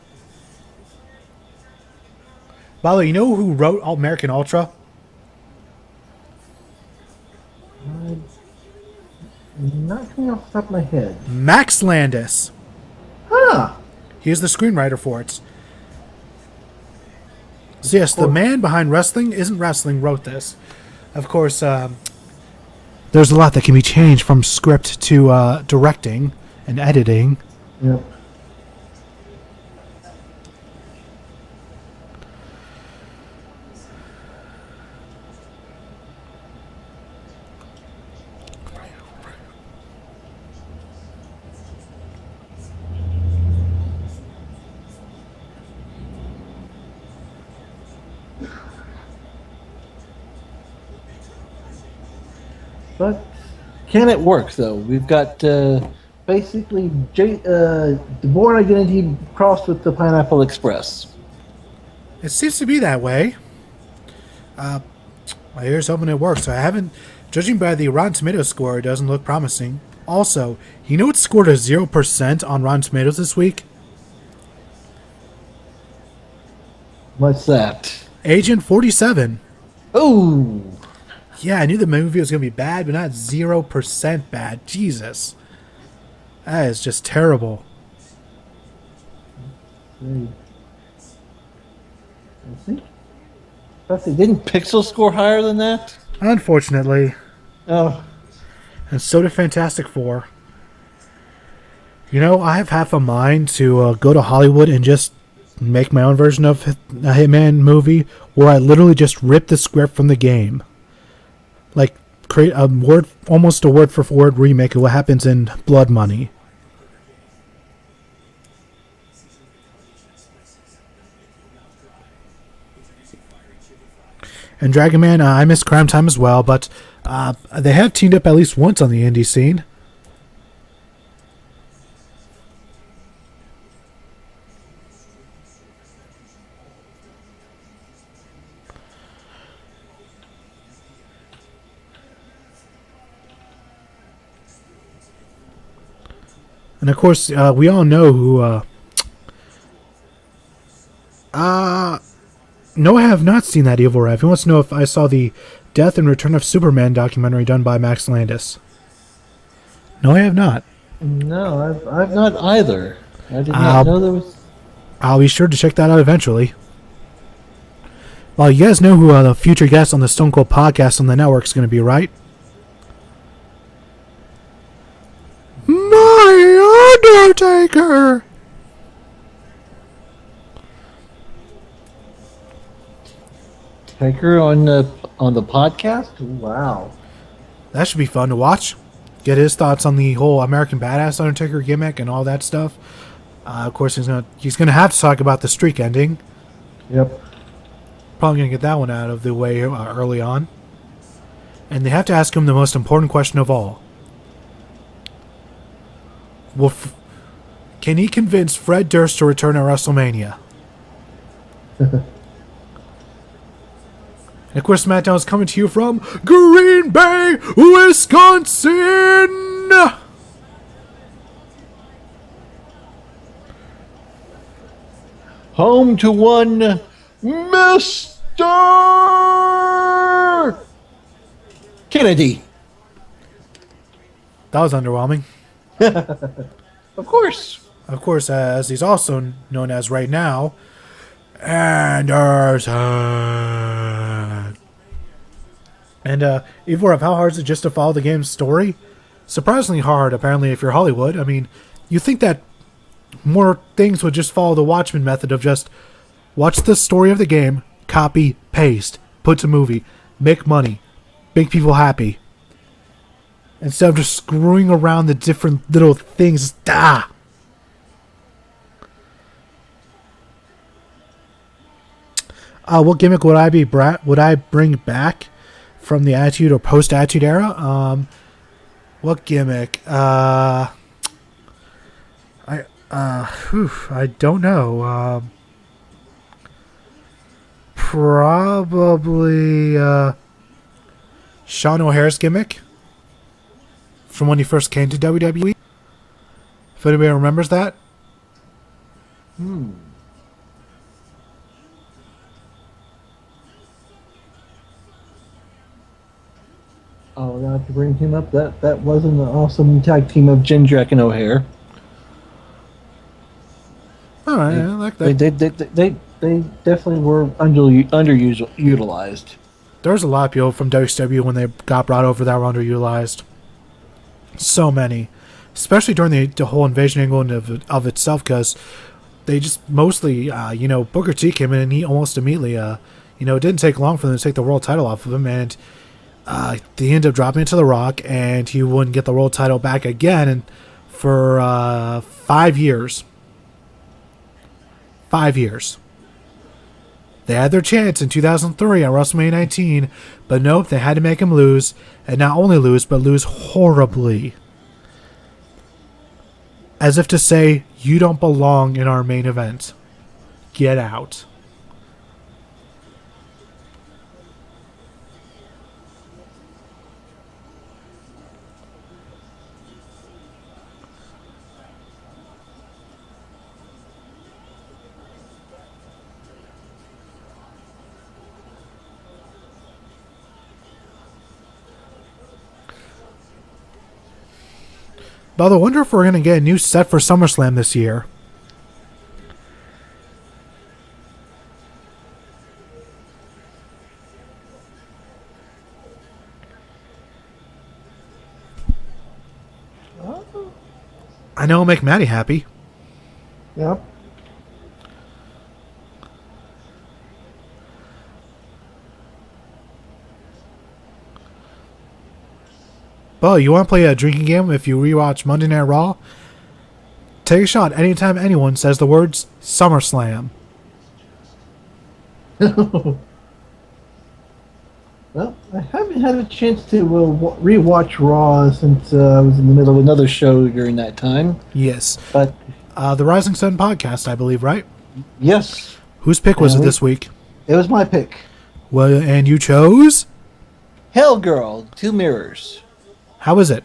By the way, you know who wrote American Ultra? Not coming off the top of my head. Max Landis. Huh. He is the screenwriter for it. So yes, the man behind Wrestling Isn't Wrestling wrote this. Of course, there's a lot that can be changed from script to directing and editing. Yep. But can it work, though? We've got basically the Bourne Identity crossed with the Pineapple Express. It seems to be that way. Here's hoping it works. I haven't, judging by the Rotten Tomatoes score, it doesn't look promising. Also, you know what scored a 0% on Rotten Tomatoes this week? What's that? Agent 47. Oh! Yeah, I knew the movie was going to be bad, but not 0% bad. Jesus. That is just terrible. I think. Didn't Pixel score higher than that? Unfortunately. Oh. And so did Fantastic Four. You know, I have half a mind to go to Hollywood and just make my own version of a Hitman movie where I literally just rip the script from the game. Like, create a word, almost a word-for-word remake of what happens in Blood Money. And Dragon Man, I miss Crime Time as well, but they have teamed up at least once on the indie scene. And of course, we all know who... No, I have not seen that Evil Rev. He wants to know if I saw the Death and Return of Superman documentary done by Max Landis. No, I have not. No, I've not either. I did not know there was... I'll be sure to check that out eventually. Well, you guys know who the future guest on the Stone Cold podcast on the network is going to be, right? My Undertaker! Taker on the podcast? Wow. That should be fun to watch. Get his thoughts on the whole American Badass Undertaker gimmick and all that stuff. Of course, he's gonna have to talk about the streak ending. Yep. Probably gonna get that one out of the way early on. And they have to ask him the most important question of all. Can he convince Fred Durst to return at WrestleMania? And of course, SmackDown is coming to you from Green Bay, Wisconsin! Home to one Mr. Kennedy. That was underwhelming. Of course. Of course, as he's also known as right now, Anderson. And Evil Rev, how hard is it just to follow the game's story? Surprisingly hard, apparently, if you're Hollywood. I mean, you think that more things would just follow the Watchmen method of just watch the story of the game, copy, paste, put to movie, make money, make people happy. Instead of just screwing around the different little things. What gimmick would I bring back from the Attitude or post-Attitude era? What gimmick? I don't know. Probably Sean O'Hare's gimmick from when he first came to WWE. If anybody remembers that. Oh, not to bring him up. That wasn't an awesome tag team of Jindrak and O'Hare. All right, I like that. They definitely were underutilized. There's a lot of people from WCW when they got brought over that were underutilized. So many, especially during the whole Invasion angle of itself, because they just mostly, Booker T came in and he almost immediately, it didn't take long for them to take the world title off of him, and they ended up dropping it to The Rock, and he wouldn't get the world title back again for 5 years. 5 years. They had their chance in 2003 on WrestleMania 19, but nope, they had to make him lose, and not only lose, but lose horribly. As if to say, you don't belong in our main event. Get out. But I wonder if we're going to get a new set for SummerSlam this year. I know it'll make Maddie happy. Yep. Bo, you want to play a drinking game if you rewatch Monday Night Raw? Take a shot anytime anyone says the words SummerSlam. Well, I haven't had a chance to rewatch Raw since I was in the middle of another show during that time. Yes. But the Rising Sun podcast, I believe, right? Yes. Whose pick was it this week? It was my pick. Well, and you chose? Hell Girl, Two Mirrors. How is it?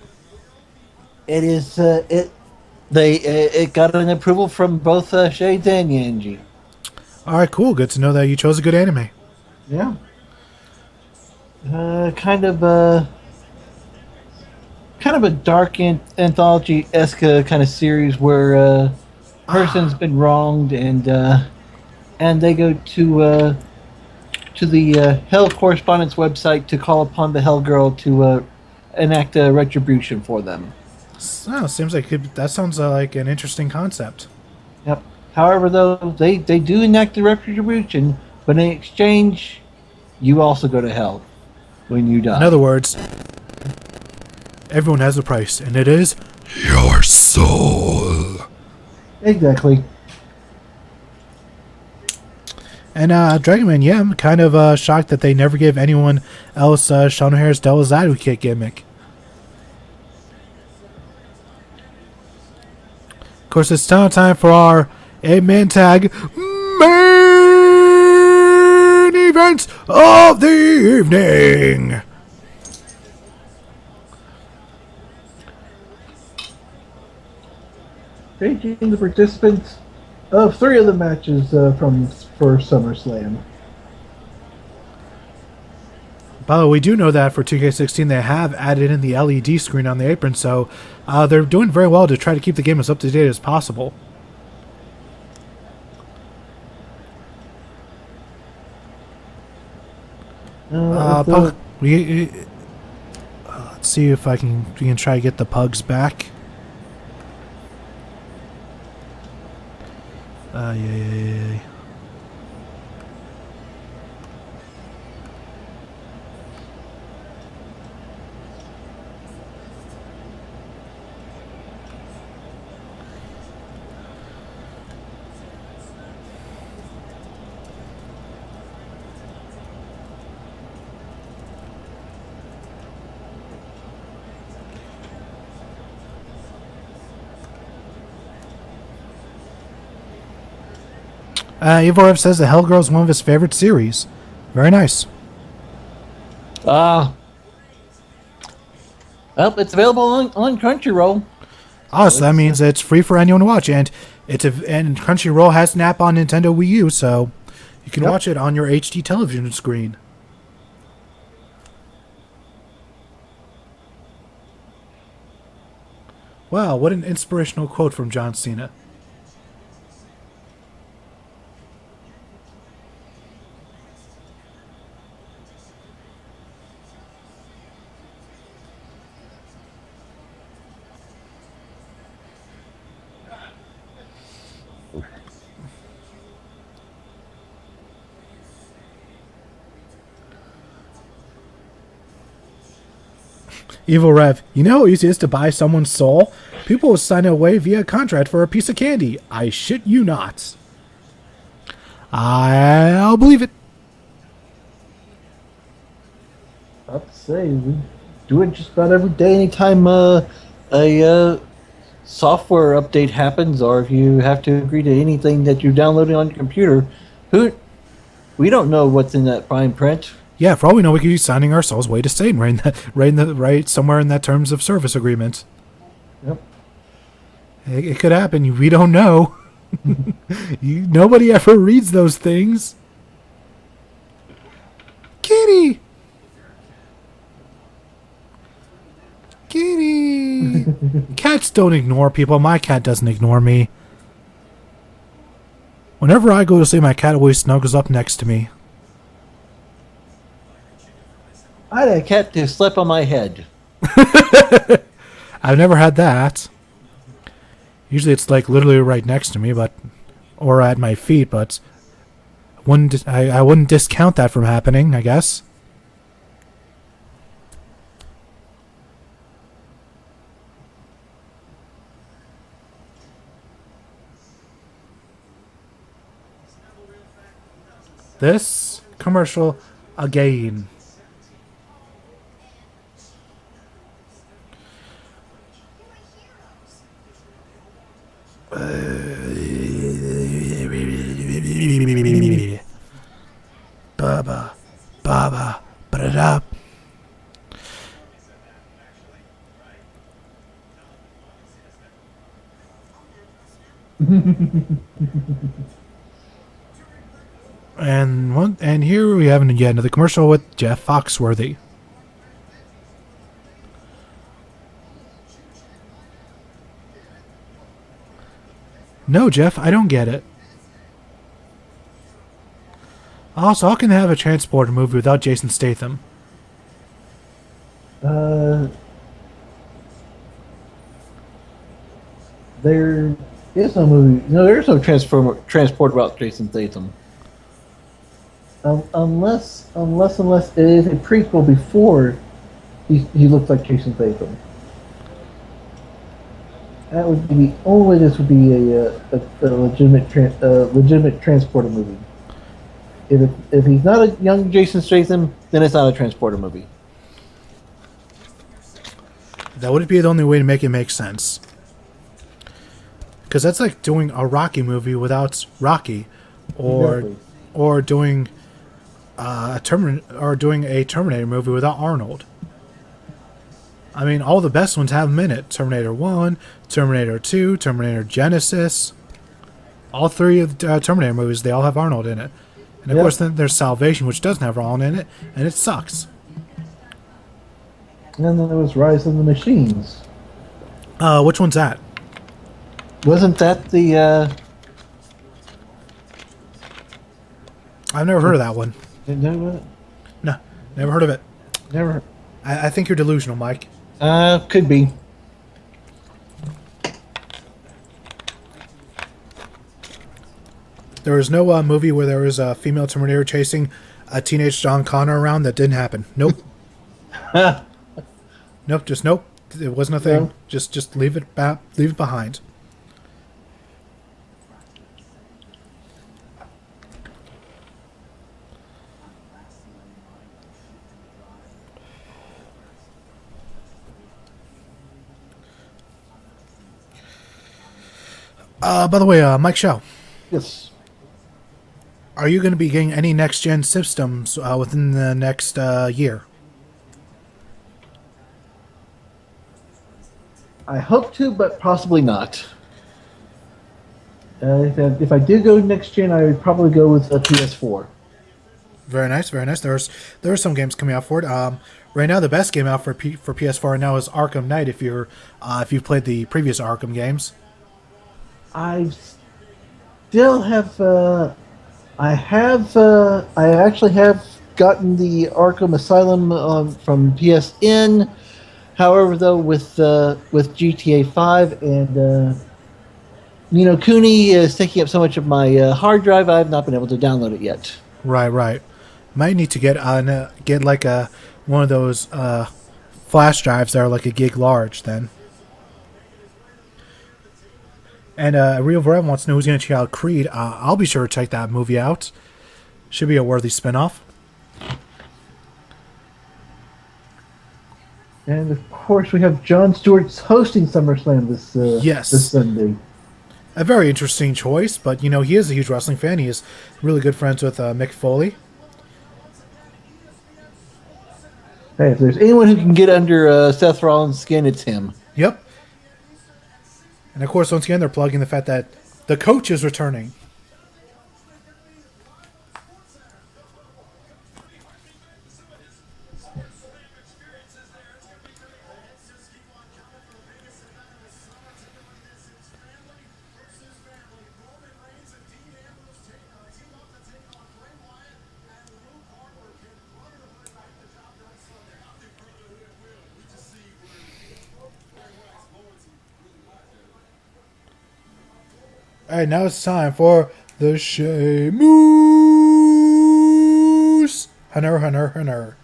It is. It got an approval from both Shades and Yanji. All right, cool. Good to know that you chose a good anime. Yeah. Kind of a dark anthology-esque kind of series where a person's been wronged and they go to the Hell Correspondence website to call upon the Hell Girl to enact a retribution for them. Oh, seems like that sounds like an interesting concept. Yep. However, though, they do enact the retribution, but in exchange, you also go to hell when you die. In other words, everyone has a price, and it is your soul. Exactly. And Dragonman, yeah, I'm kind of shocked that they never gave anyone else Sean O'Hare's Devil's Advocate gimmick. Of course, it's now time for our 8-man tag main event of the evening. Changing the participants of 3 of the matches for SummerSlam. By the way, we do know that for 2K16 they have added in the LED screen on the apron, so they're doing very well to try to keep the game as up to date as possible. Let's see if we can try to get the pugs back. Yeah. Evil Rev says the Hell Girl is one of his favorite series. Very nice. Well, it's available on Crunchyroll. Oh, so that means it's free for anyone to watch, and and Crunchyroll has an app on Nintendo Wii U, so you can watch it on your HD television screen. Wow, what an inspirational quote from John Cena. Evil Rev, you know how easy it is to buy someone's soul? People will sign away via contract for a piece of candy. I shit you not. I'll believe it. I'd say we do it just about every day. Anytime a software update happens, or if you have to agree to anything that you're downloading on your computer, we don't know what's in that fine print. Yeah, for all we know, we could be signing ourselves away to Satan right somewhere in that terms of service agreement. Yep. It could happen. We don't know. Nobody ever reads those things. Kitty. Cats don't ignore people. My cat doesn't ignore me. Whenever I go to sleep, my cat always snuggles up next to me. I had a cat that slept on my head. I've never had that. Usually it's like literally right next to me, or at my feet, but I wouldn't discount that from happening, I guess. This commercial again. Baba, baba, ba-da-da. And here we have yet another commercial with Jeff Foxworthy. No, Jeff, I don't get it. Also, how can they have a transporter movie without Jason Statham? There is no movie. No, there's no transport without Jason Statham. Unless it is a prequel before he looked like Jason Statham. That would be the only way this would be a legitimate transporter movie. If he's not a young Jason Statham, then it's not a transporter movie. That would be the only way to make it make sense. Because that's like doing a Rocky movie without Rocky, or doing a Terminator movie without Arnold. I mean, all the best ones have them in it. Terminator 1, Terminator 2, Terminator Genesis. All three of the Terminator movies, they all have Arnold in it. And of course, then there's Salvation, which doesn't have Arnold in it, and it sucks. And then there was Rise of the Machines. Which one's that? Wasn't that the... I've never heard of that one. Didn't know it? No, never heard of it. Never. I think you're delusional, Mike. Could be. There was no movie where there was a female Terminator chasing a teenage John Connor around. That didn't happen. Nope. Nope. Just nope. It wasn't a thing. No. Just leave it behind. By the way, Mike Shaw. Yes. Are you going to be getting any next-gen systems within the next year? I hope to, but possibly not. If I did go next gen, I would probably go with a PS4. Very nice, very nice. There are some games coming out for it. Right now, the best game out for PS4 right now is Arkham Knight. If you've played the previous Arkham games, I still have. I actually have gotten the Arkham Asylum from PSN. However, though, with GTA 5 and Ni no Kuni is taking up so much of my hard drive, I've not been able to download it yet. Right. Might need to get like one of those flash drives that are like a gig large. Then And Real Varel wants to know who's going to check out Creed. I'll be sure to check that movie out. Should be a worthy spinoff. And of course, we have Jon Stewart's hosting SummerSlam this Sunday. A very interesting choice, but you know he is a huge wrestling fan. He is really good friends with Mick Foley. Hey, if there's anyone who can get under Seth Rollins' skin, it's him. Yep. And of course, once again, they're plugging the fact that the coach is returning. Alright, now it's time for the Sheamus. Hunter.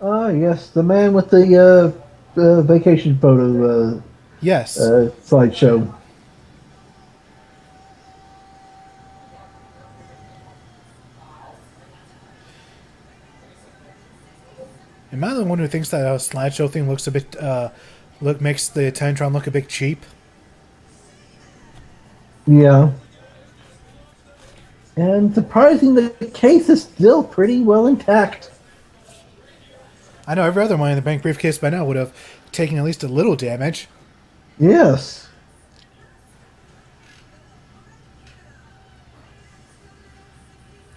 Yes, the man with the vacation photo Yes. slideshow. Am I the one who thinks that slideshow thing looks a bit, makes the Titantron look a bit cheap? Yeah. And surprising, the case is still pretty well intact. I know every other Money in the Bank briefcase by now would have taken at least a little damage. Yes.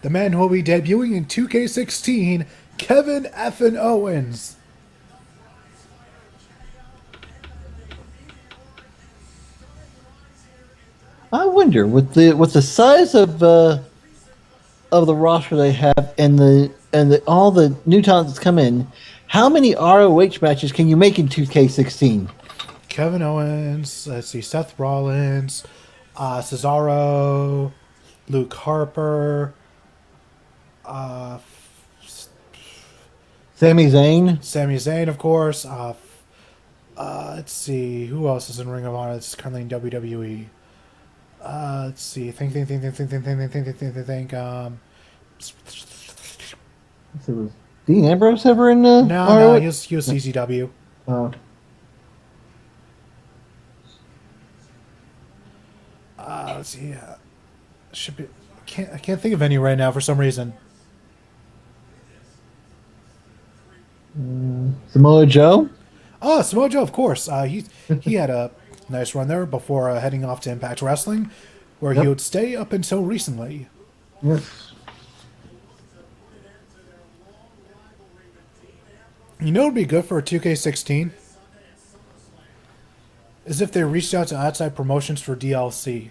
The man who will be debuting in 2K16, Kevin Effin Owens. I wonder, with the size of the roster they have and all the new talent that's come in, how many ROH matches can you make in 2K16? Kevin Owens, let's see, Seth Rollins, Cesaro, Luke Harper, Sami Zayn. Sami Zayn, of course. Let's see, who else is in Ring of Honor that's currently in WWE? Let's see, think. So was Dean Ambrose ever in No, ROH? he was CZW. Let's see. Should be. I can't think of any right now for some reason. Samoa Joe? Oh, Samoa Joe, of course. He had a nice run there before heading off to Impact Wrestling, where he would stay up until recently. Yes. You know what would be good for a 2K16? Is if they reached out to outside promotions for DLC.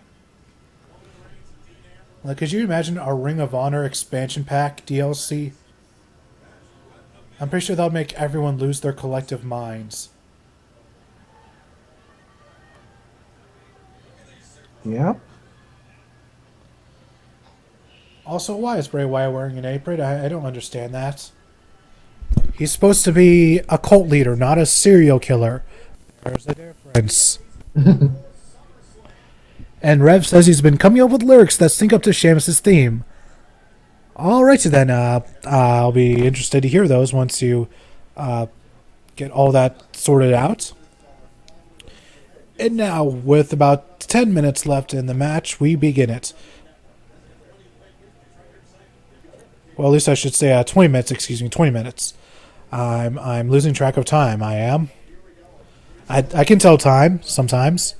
Like, could you imagine a Ring of Honor expansion pack DLC? I'm pretty sure that would make everyone lose their collective minds. Yeah. Also, why is Bray Wyatt wearing an apron? I don't understand that. He's supposed to be a cult leader, not a serial killer. There's a difference. And Rev says he's been coming up with lyrics that sync up to Sheamus' theme. Alrighty then, I'll be interested to hear those once you get all that sorted out. And now, with about 10 minutes left in the match, we begin it. Well, at least I should say 20 minutes, 20 minutes. I'm losing track of time, I am. I can tell time, sometimes.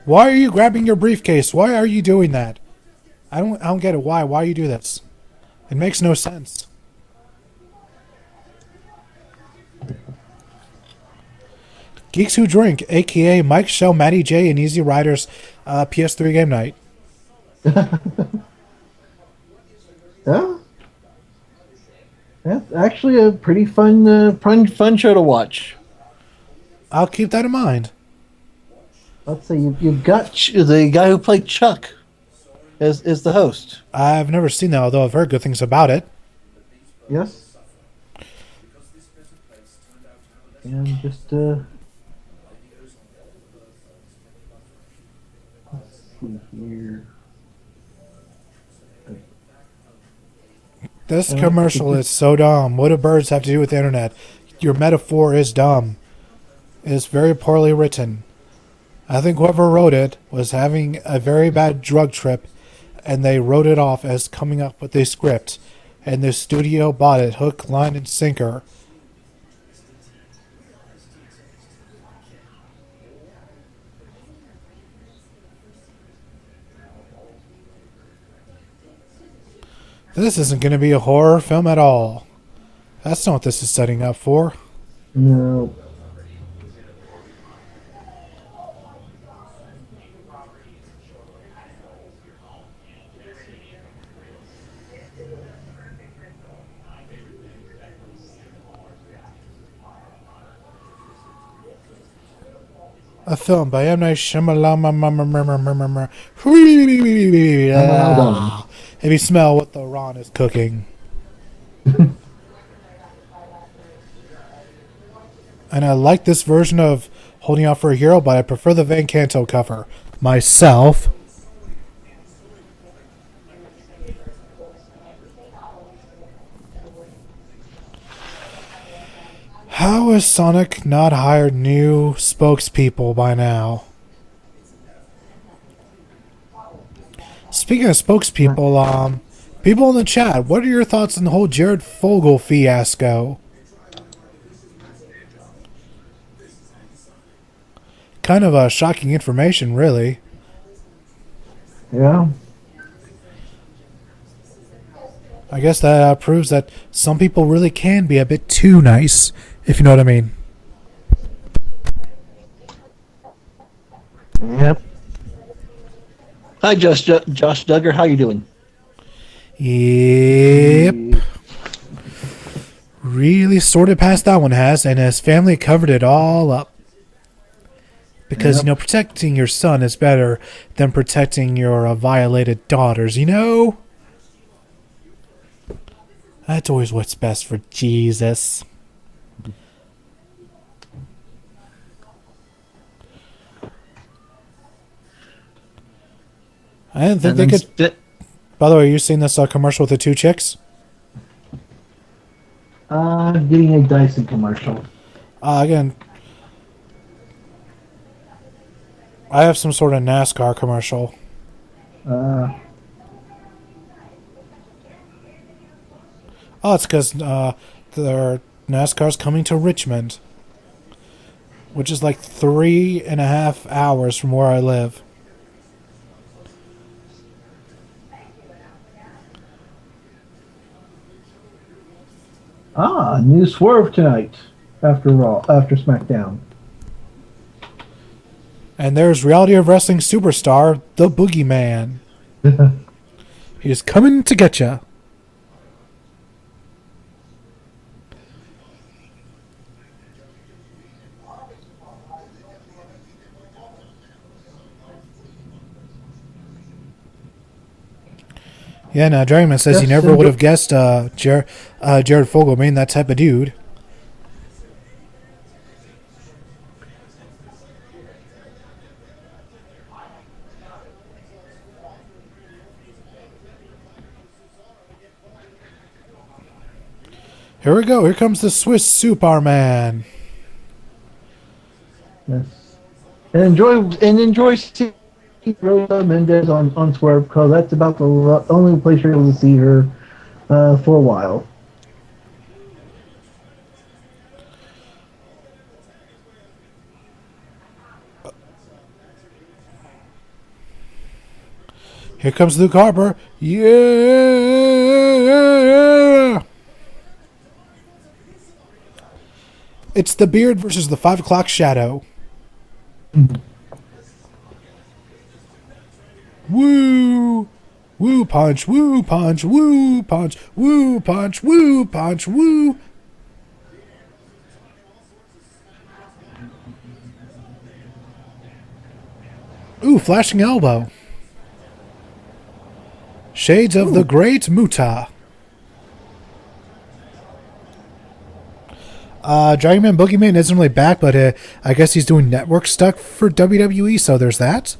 Why are you grabbing your briefcase? Why are you doing that? I don't get it. Why you do this? It makes no sense. Geeks Who Drink, aka Mike Shell, Matty J, and Easy Riders PS3 game night. Yeah. That's actually a pretty fun show to watch. I'll keep that in mind. Let's say you've got the guy who played Chuck is the host. I've never seen that, although I've heard good things about it. Yes. And just let's see here. This commercial is so dumb. What do birds have to do with the internet? Your metaphor is dumb. It's very poorly written. I think whoever wrote it was having a very bad drug trip, and they wrote it off as coming up with a script, and the studio bought it hook, line, and sinker. This isn't going to be a horror film at all. That's not what this is setting up for. No. A film by M. Night Shyamalan. If you smell what the Ron is cooking. And I like this version of Holding Out for a Hero, but I prefer the Van Canto cover. Myself. How has Sonic not hired new spokespeople by now? Speaking of spokespeople, people in the chat, what are your thoughts on the whole Jared Fogle fiasco? Kind of shocking information, really. Yeah. I guess that proves that some people really can be a bit too nice, if you know what I mean. Yep. Hi, Josh Duggar. How you doing? Yep. Really sorted past that one has, and his family covered it all up. Because, Yep. Protecting your son is better than protecting your violated daughters, That's always what's best for Jesus. I didn't think they could... By the way, you seen this commercial with the two chicks? Getting a Dyson commercial. Again, I have some sort of NASCAR commercial. It's because their NASCAR's coming to Richmond, which is like 3.5 hours from where I live. New Swerve tonight after SmackDown. And there's Reality of Wrestling superstar, the Boogeyman. He's coming to get ya. Yeah, now Dragonman says he never would have guessed Jared Fogle being that type of dude. Here we go. Here comes the Swiss Superman. Yes. And enjoy seeing Rosa Mendez on Swerve, because that's about the only place you're able to see her for a while. Here comes Luke Harper. Yeah! It's the Beard versus the 5 o'clock Shadow. Woo! Woo punch, woo punch, woo punch, woo punch, woo punch, woo. flashing elbow. Shades of the Great Muta. Dragon Man Boogeyman isn't really back, but I guess he's doing network stuff for WWE, so there's that.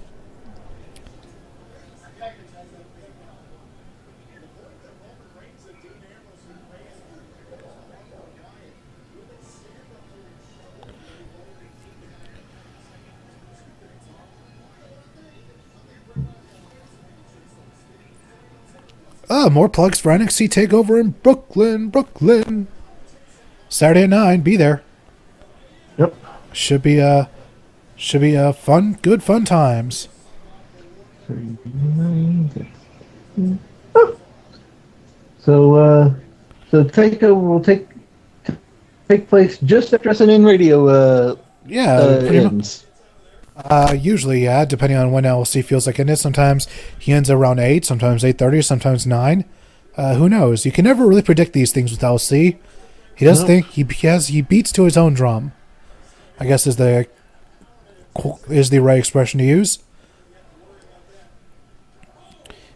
More plugs for NXT TakeOver in Brooklyn. Saturday at 9, be there. Yep. Should be fun times. So TakeOver will take place just after SNN Radio ends. Usually, yeah, depending on when LC feels like it is. Sometimes he ends around 8, sometimes 8:30, sometimes 9. Who knows? You can never really predict these things with LC. He does think he beats to his own drum, I guess is the right expression to use.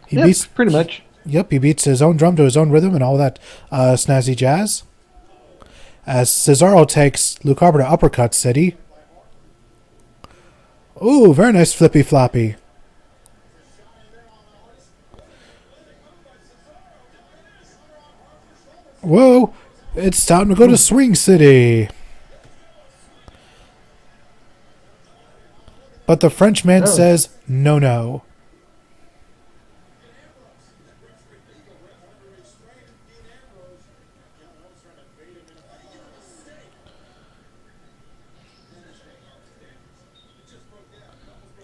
He beats pretty much. Yep, he beats his own drum to his own rhythm and all that snazzy jazz. As Cesaro takes Luke Harper to Uppercut City. Ooh, very nice flippy floppy. Whoa, it's time to go to Swing City. But the Frenchman says, no.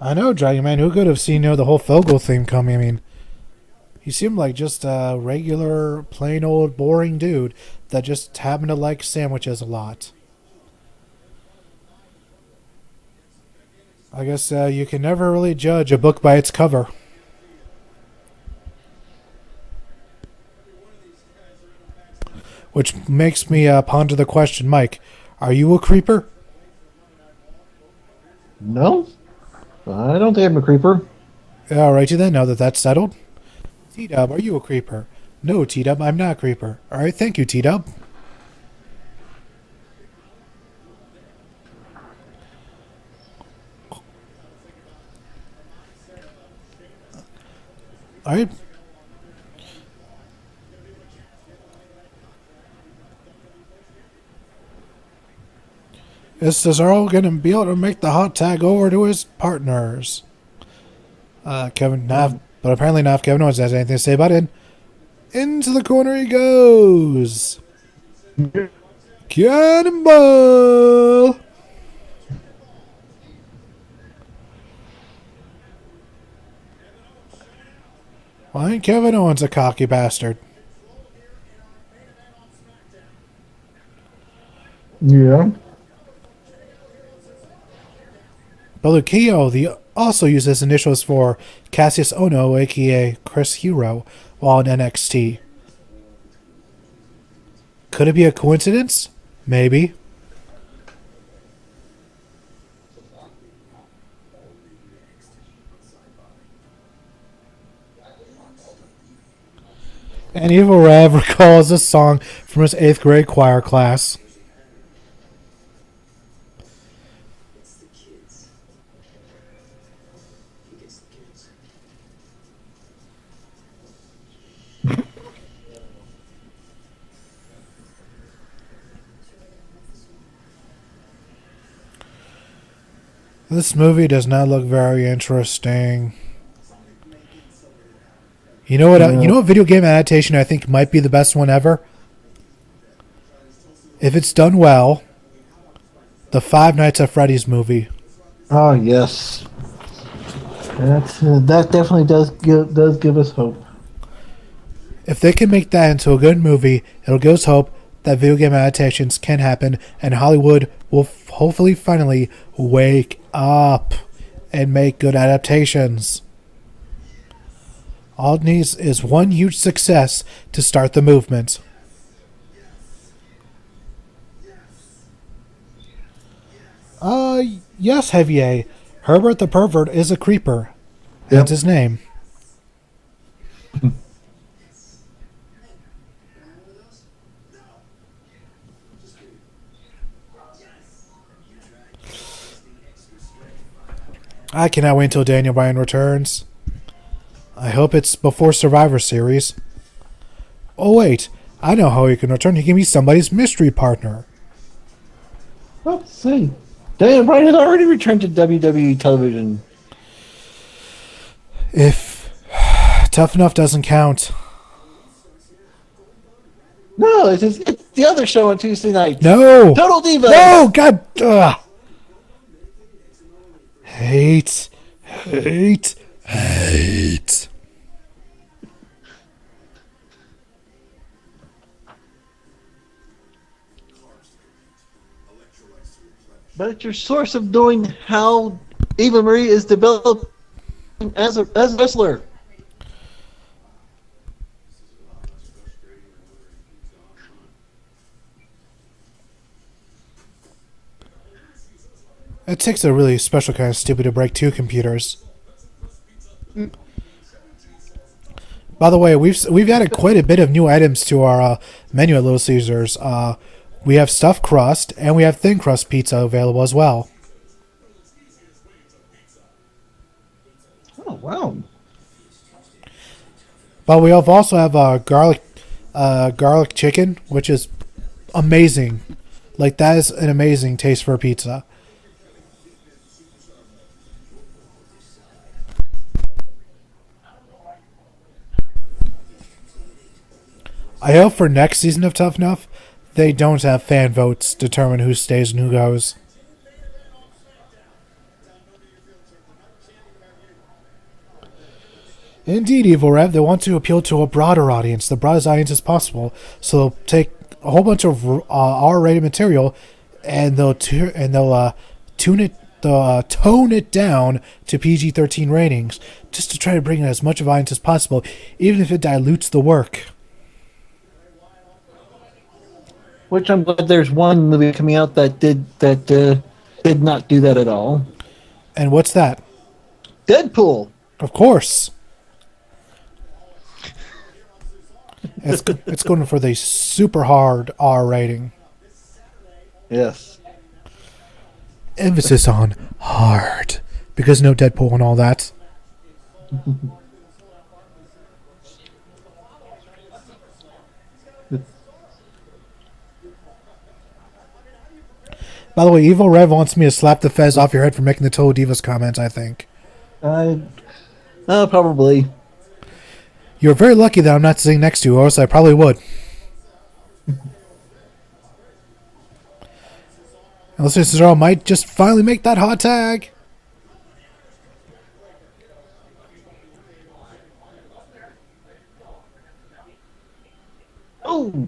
I know, Dragon Man. Who could have seen the whole Fogle theme coming? I mean, he seemed like just a regular, plain old, boring dude that just happened to like sandwiches a lot. I guess you can never really judge a book by its cover. Which makes me ponder the question, Mike, are you a creeper? No. I don't think I'm a creeper. Alrighty then, now that that's settled. T-Dub, are you a creeper? No, T-Dub, I'm not a creeper. Alright, thank you, T-Dub. Alright. Is Cesaro going to be able to make the hot tag over to his partners? Kevin Nav, but apparently not. Kevin Owens has anything to say about it. Into the corner he goes. Cannonball! Why ain't Kevin Owens a cocky bastard? Yeah. But Lukio also uses initials for Cassius Ono, aka Chris Hero, while in NXT. Could it be a coincidence? Maybe. And Evil Rev recalls a song from his 8th grade choir class. This movie does not look very interesting. You know what? You know what video game adaptation I think might be the best one ever? If it's done well, the Five Nights at Freddy's movie. Oh yes, that definitely does give us hope. If they can make that into a good movie, it'll give us hope that video game adaptations can happen, and Hollywood will hopefully finally wake up and make good adaptations. All it needs is one huge success to start the movement. Yes, Heavy A. Herbert the Pervert is a creeper. Yep. That's his name. I cannot wait until Daniel Bryan returns. I hope it's before Survivor Series. Oh wait, I know how he can return. He can be somebody's mystery partner. Let's see. Daniel Bryan has already returned to WWE television. If Tough Enough doesn't count. No, it's the other show on Tuesday night. No! Total Divas! No! God! Hate. But it's your source of knowing how Eva Marie is developed as a wrestler. It takes a really special kind of stupid to break two computers. By the way, we've added quite a bit of new items to our menu at Little Caesars. We have stuffed crust and we have thin crust pizza available as well. Oh wow! But we also have garlic chicken, which is amazing. Like, that is an amazing taste for a pizza. I hope for next season of Tough Enough, they don't have fan votes determine who stays and who goes. Indeed, Evil Rev, they want to appeal to a broader audience, the broadest audience as possible. So they'll take a whole bunch of R-rated material, and they'll tone it down to PG-13 ratings, just to try to bring in as much of an audience as possible, even if it dilutes the work. Which I'm glad there's one movie coming out that did not do that at all. And what's that? Deadpool. Of course. It's going for the super hard R rating. Yes. Emphasis on hard, because no Deadpool and all that. By the way, Evil Rev wants me to slap the fez off your head for making the Total Divas comment, I think. Probably. You're very lucky that I'm not sitting next to you, or else I probably would. Unless Cesaro might just finally make that hot tag. Oh.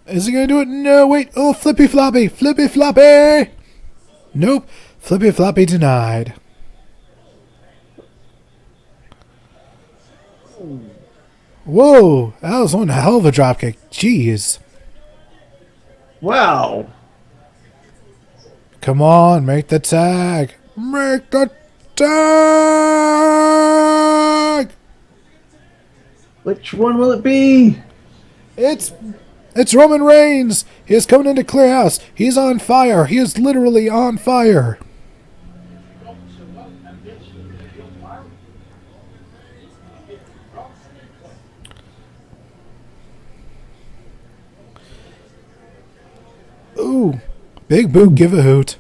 Is he going to do it? No, wait. Oh, flippy floppy. Flippy floppy. Nope. Flippy floppy denied. Whoa. That was one hell of a dropkick. Jeez. Wow. Come on. Make the tag. Make the tag. Which one will it be? It's Roman Reigns! He is coming into Clear House. He's on fire. He is literally on fire. Ooh. Big Boo, give a hoot.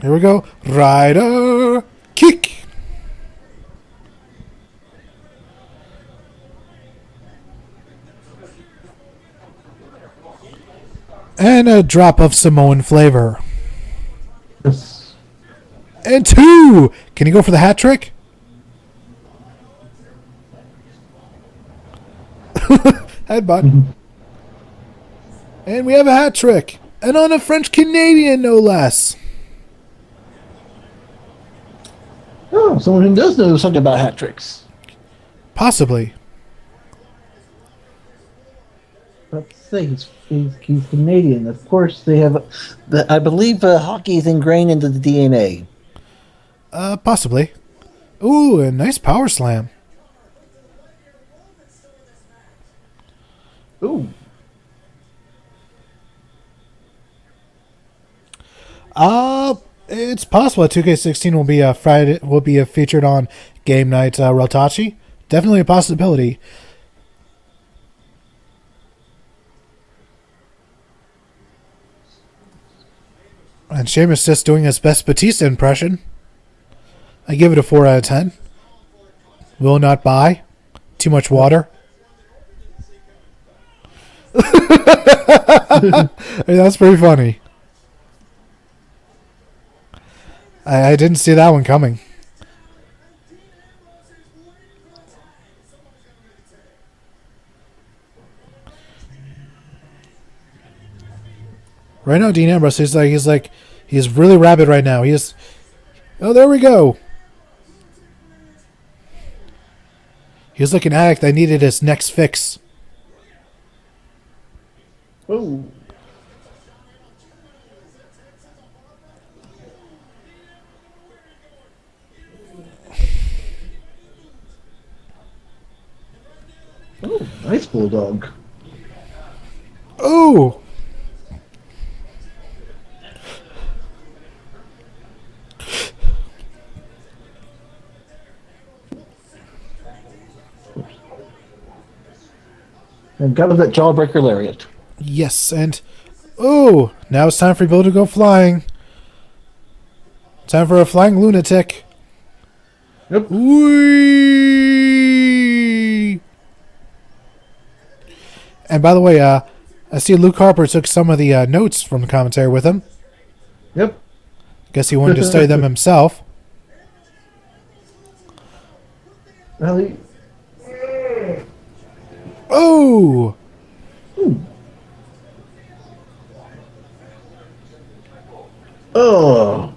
Here we go. Rider kick. And a drop of Samoan flavor. Yes. And 2! Can you go for the hat trick? Headbutt. And we have a hat trick. And on a French Canadian, no less. Oh, someone who does know something about hat tricks. Possibly. Let's see, he's Canadian. Of course, they have, I believe hockey is ingrained into the DNA. Possibly. Ooh, a nice power slam. Ooh. It's possible that 2K16 will be featured on Game Night Rotachi. Definitely a possibility. And Sheamus just doing his best Batista impression. I give it a 4 out of 10. Will not buy. Too much water. That's pretty funny. I didn't see that one coming. Right now, Dean Ambrose he's really rabid right now. Oh, there we go. He's like an addict that needed his next fix. Oh. Oh, nice bulldog. Oh. And got that jawbreaker lariat. Yes, and oh, now it's time for Bill to go flying. Time for a flying lunatic. Yep. Whee! And by the way, I see Luke Harper took some of the notes from the commentary with him. Yep. Guess he wanted to study them himself. Well, Oh! Oh.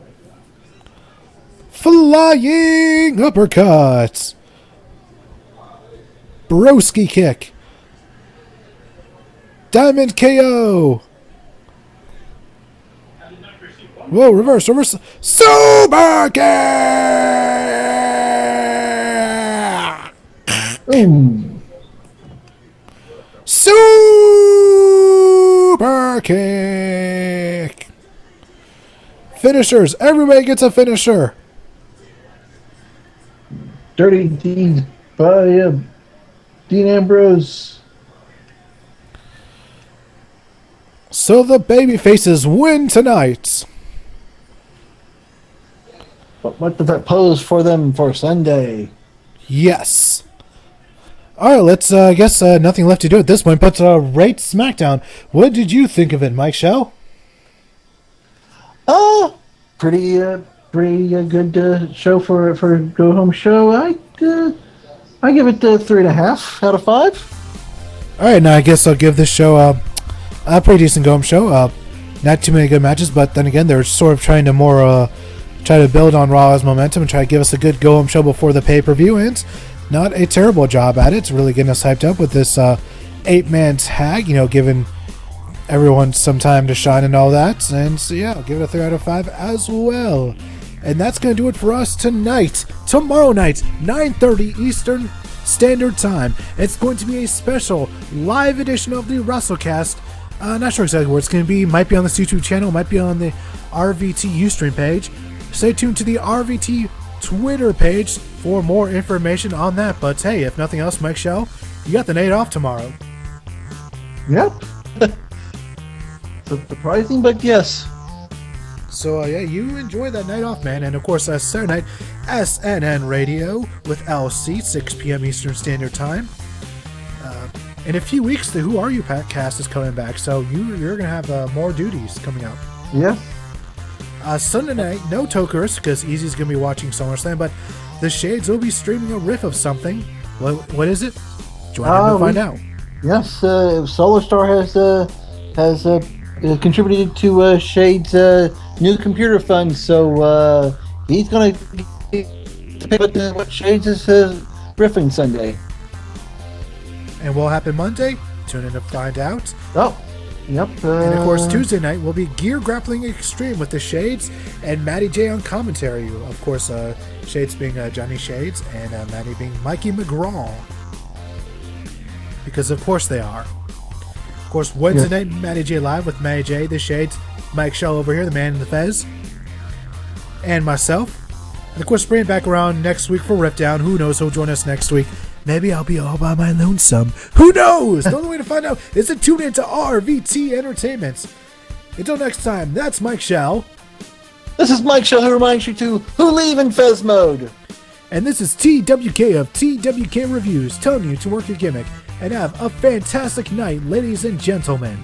Flying uppercuts. Broski kick. Diamond KO. Whoa, reverse. Super kick! Ooh. Super kick. Finishers. Everybody gets a finisher. Dirty deed by Dean Ambrose. So the babyfaces win tonight. But what does that pose for them for Sunday? Yes. Alright, let's, I guess nothing left to do at this point, but rate SmackDown. What did you think of it, Mike Shell? Pretty good show for a go home show. I give it 3.5 out of 5. Alright, now I guess I'll give this show a pretty decent go home show. Not too many good matches, but then again, they're sort of trying to try to build on Raw's momentum and try to give us a good go home show before the pay-per-view ends. Not a terrible job at it. It's really getting us hyped up with this 8-man tag, giving everyone some time to shine and all that. And so, yeah, I'll give it a 3 out of 5 as well. And that's going to do it for us tonight. Tomorrow night, 9:30 Eastern Standard Time. It's going to be a special live edition of the WrestleCast. Not sure exactly where it's going to be. Might be on this YouTube channel. Might be on the RVT Ustream page. Stay tuned to the RVT Twitter page for more information on that. But hey, if nothing else, Mike Shell, you got the night off tomorrow. Yep. So surprising, but yes. So yeah, you enjoy that night off, man. And of course, Saturday night, SNN Radio with LC, 6 p.m. Eastern Standard Time. In a few weeks, the Who Are You cast is coming back, so you're going to have more duties coming out. Yeah. Sunday night, no Tokers, because Easy's going to be watching SummerSlam, but the Shades will be streaming a riff of something. What is it? Join in to find out. Yes, Solar Star has contributed to Shade's new computer fund, so he's going to pick what Shades is riffing Sunday. And what will happen Monday? Tune in to find out. Oh, yep. And of course, Tuesday night will be Gear Grappling Extreme with the Shades and Matty J on commentary. Of course, Shades being Johnny Shades and Matty being Mikey McGraw. Because of course they are. Of course, Wednesday night, Matty J Live with Matty J, the Shades, Mike Shell over here, the man in the fez, and myself. And of course, bring it back around next week for RiffDown. Who knows who'll join us next week? Maybe I'll be all by my lonesome. Who knows? The only way to find out is to tune into RVT Entertainment. Until next time, that's Mike Shell. This is Mike Shell who reminds you to who leave in fez mode. And this is TWK of TWK Reviews telling you to work your gimmick and have a fantastic night, ladies and gentlemen.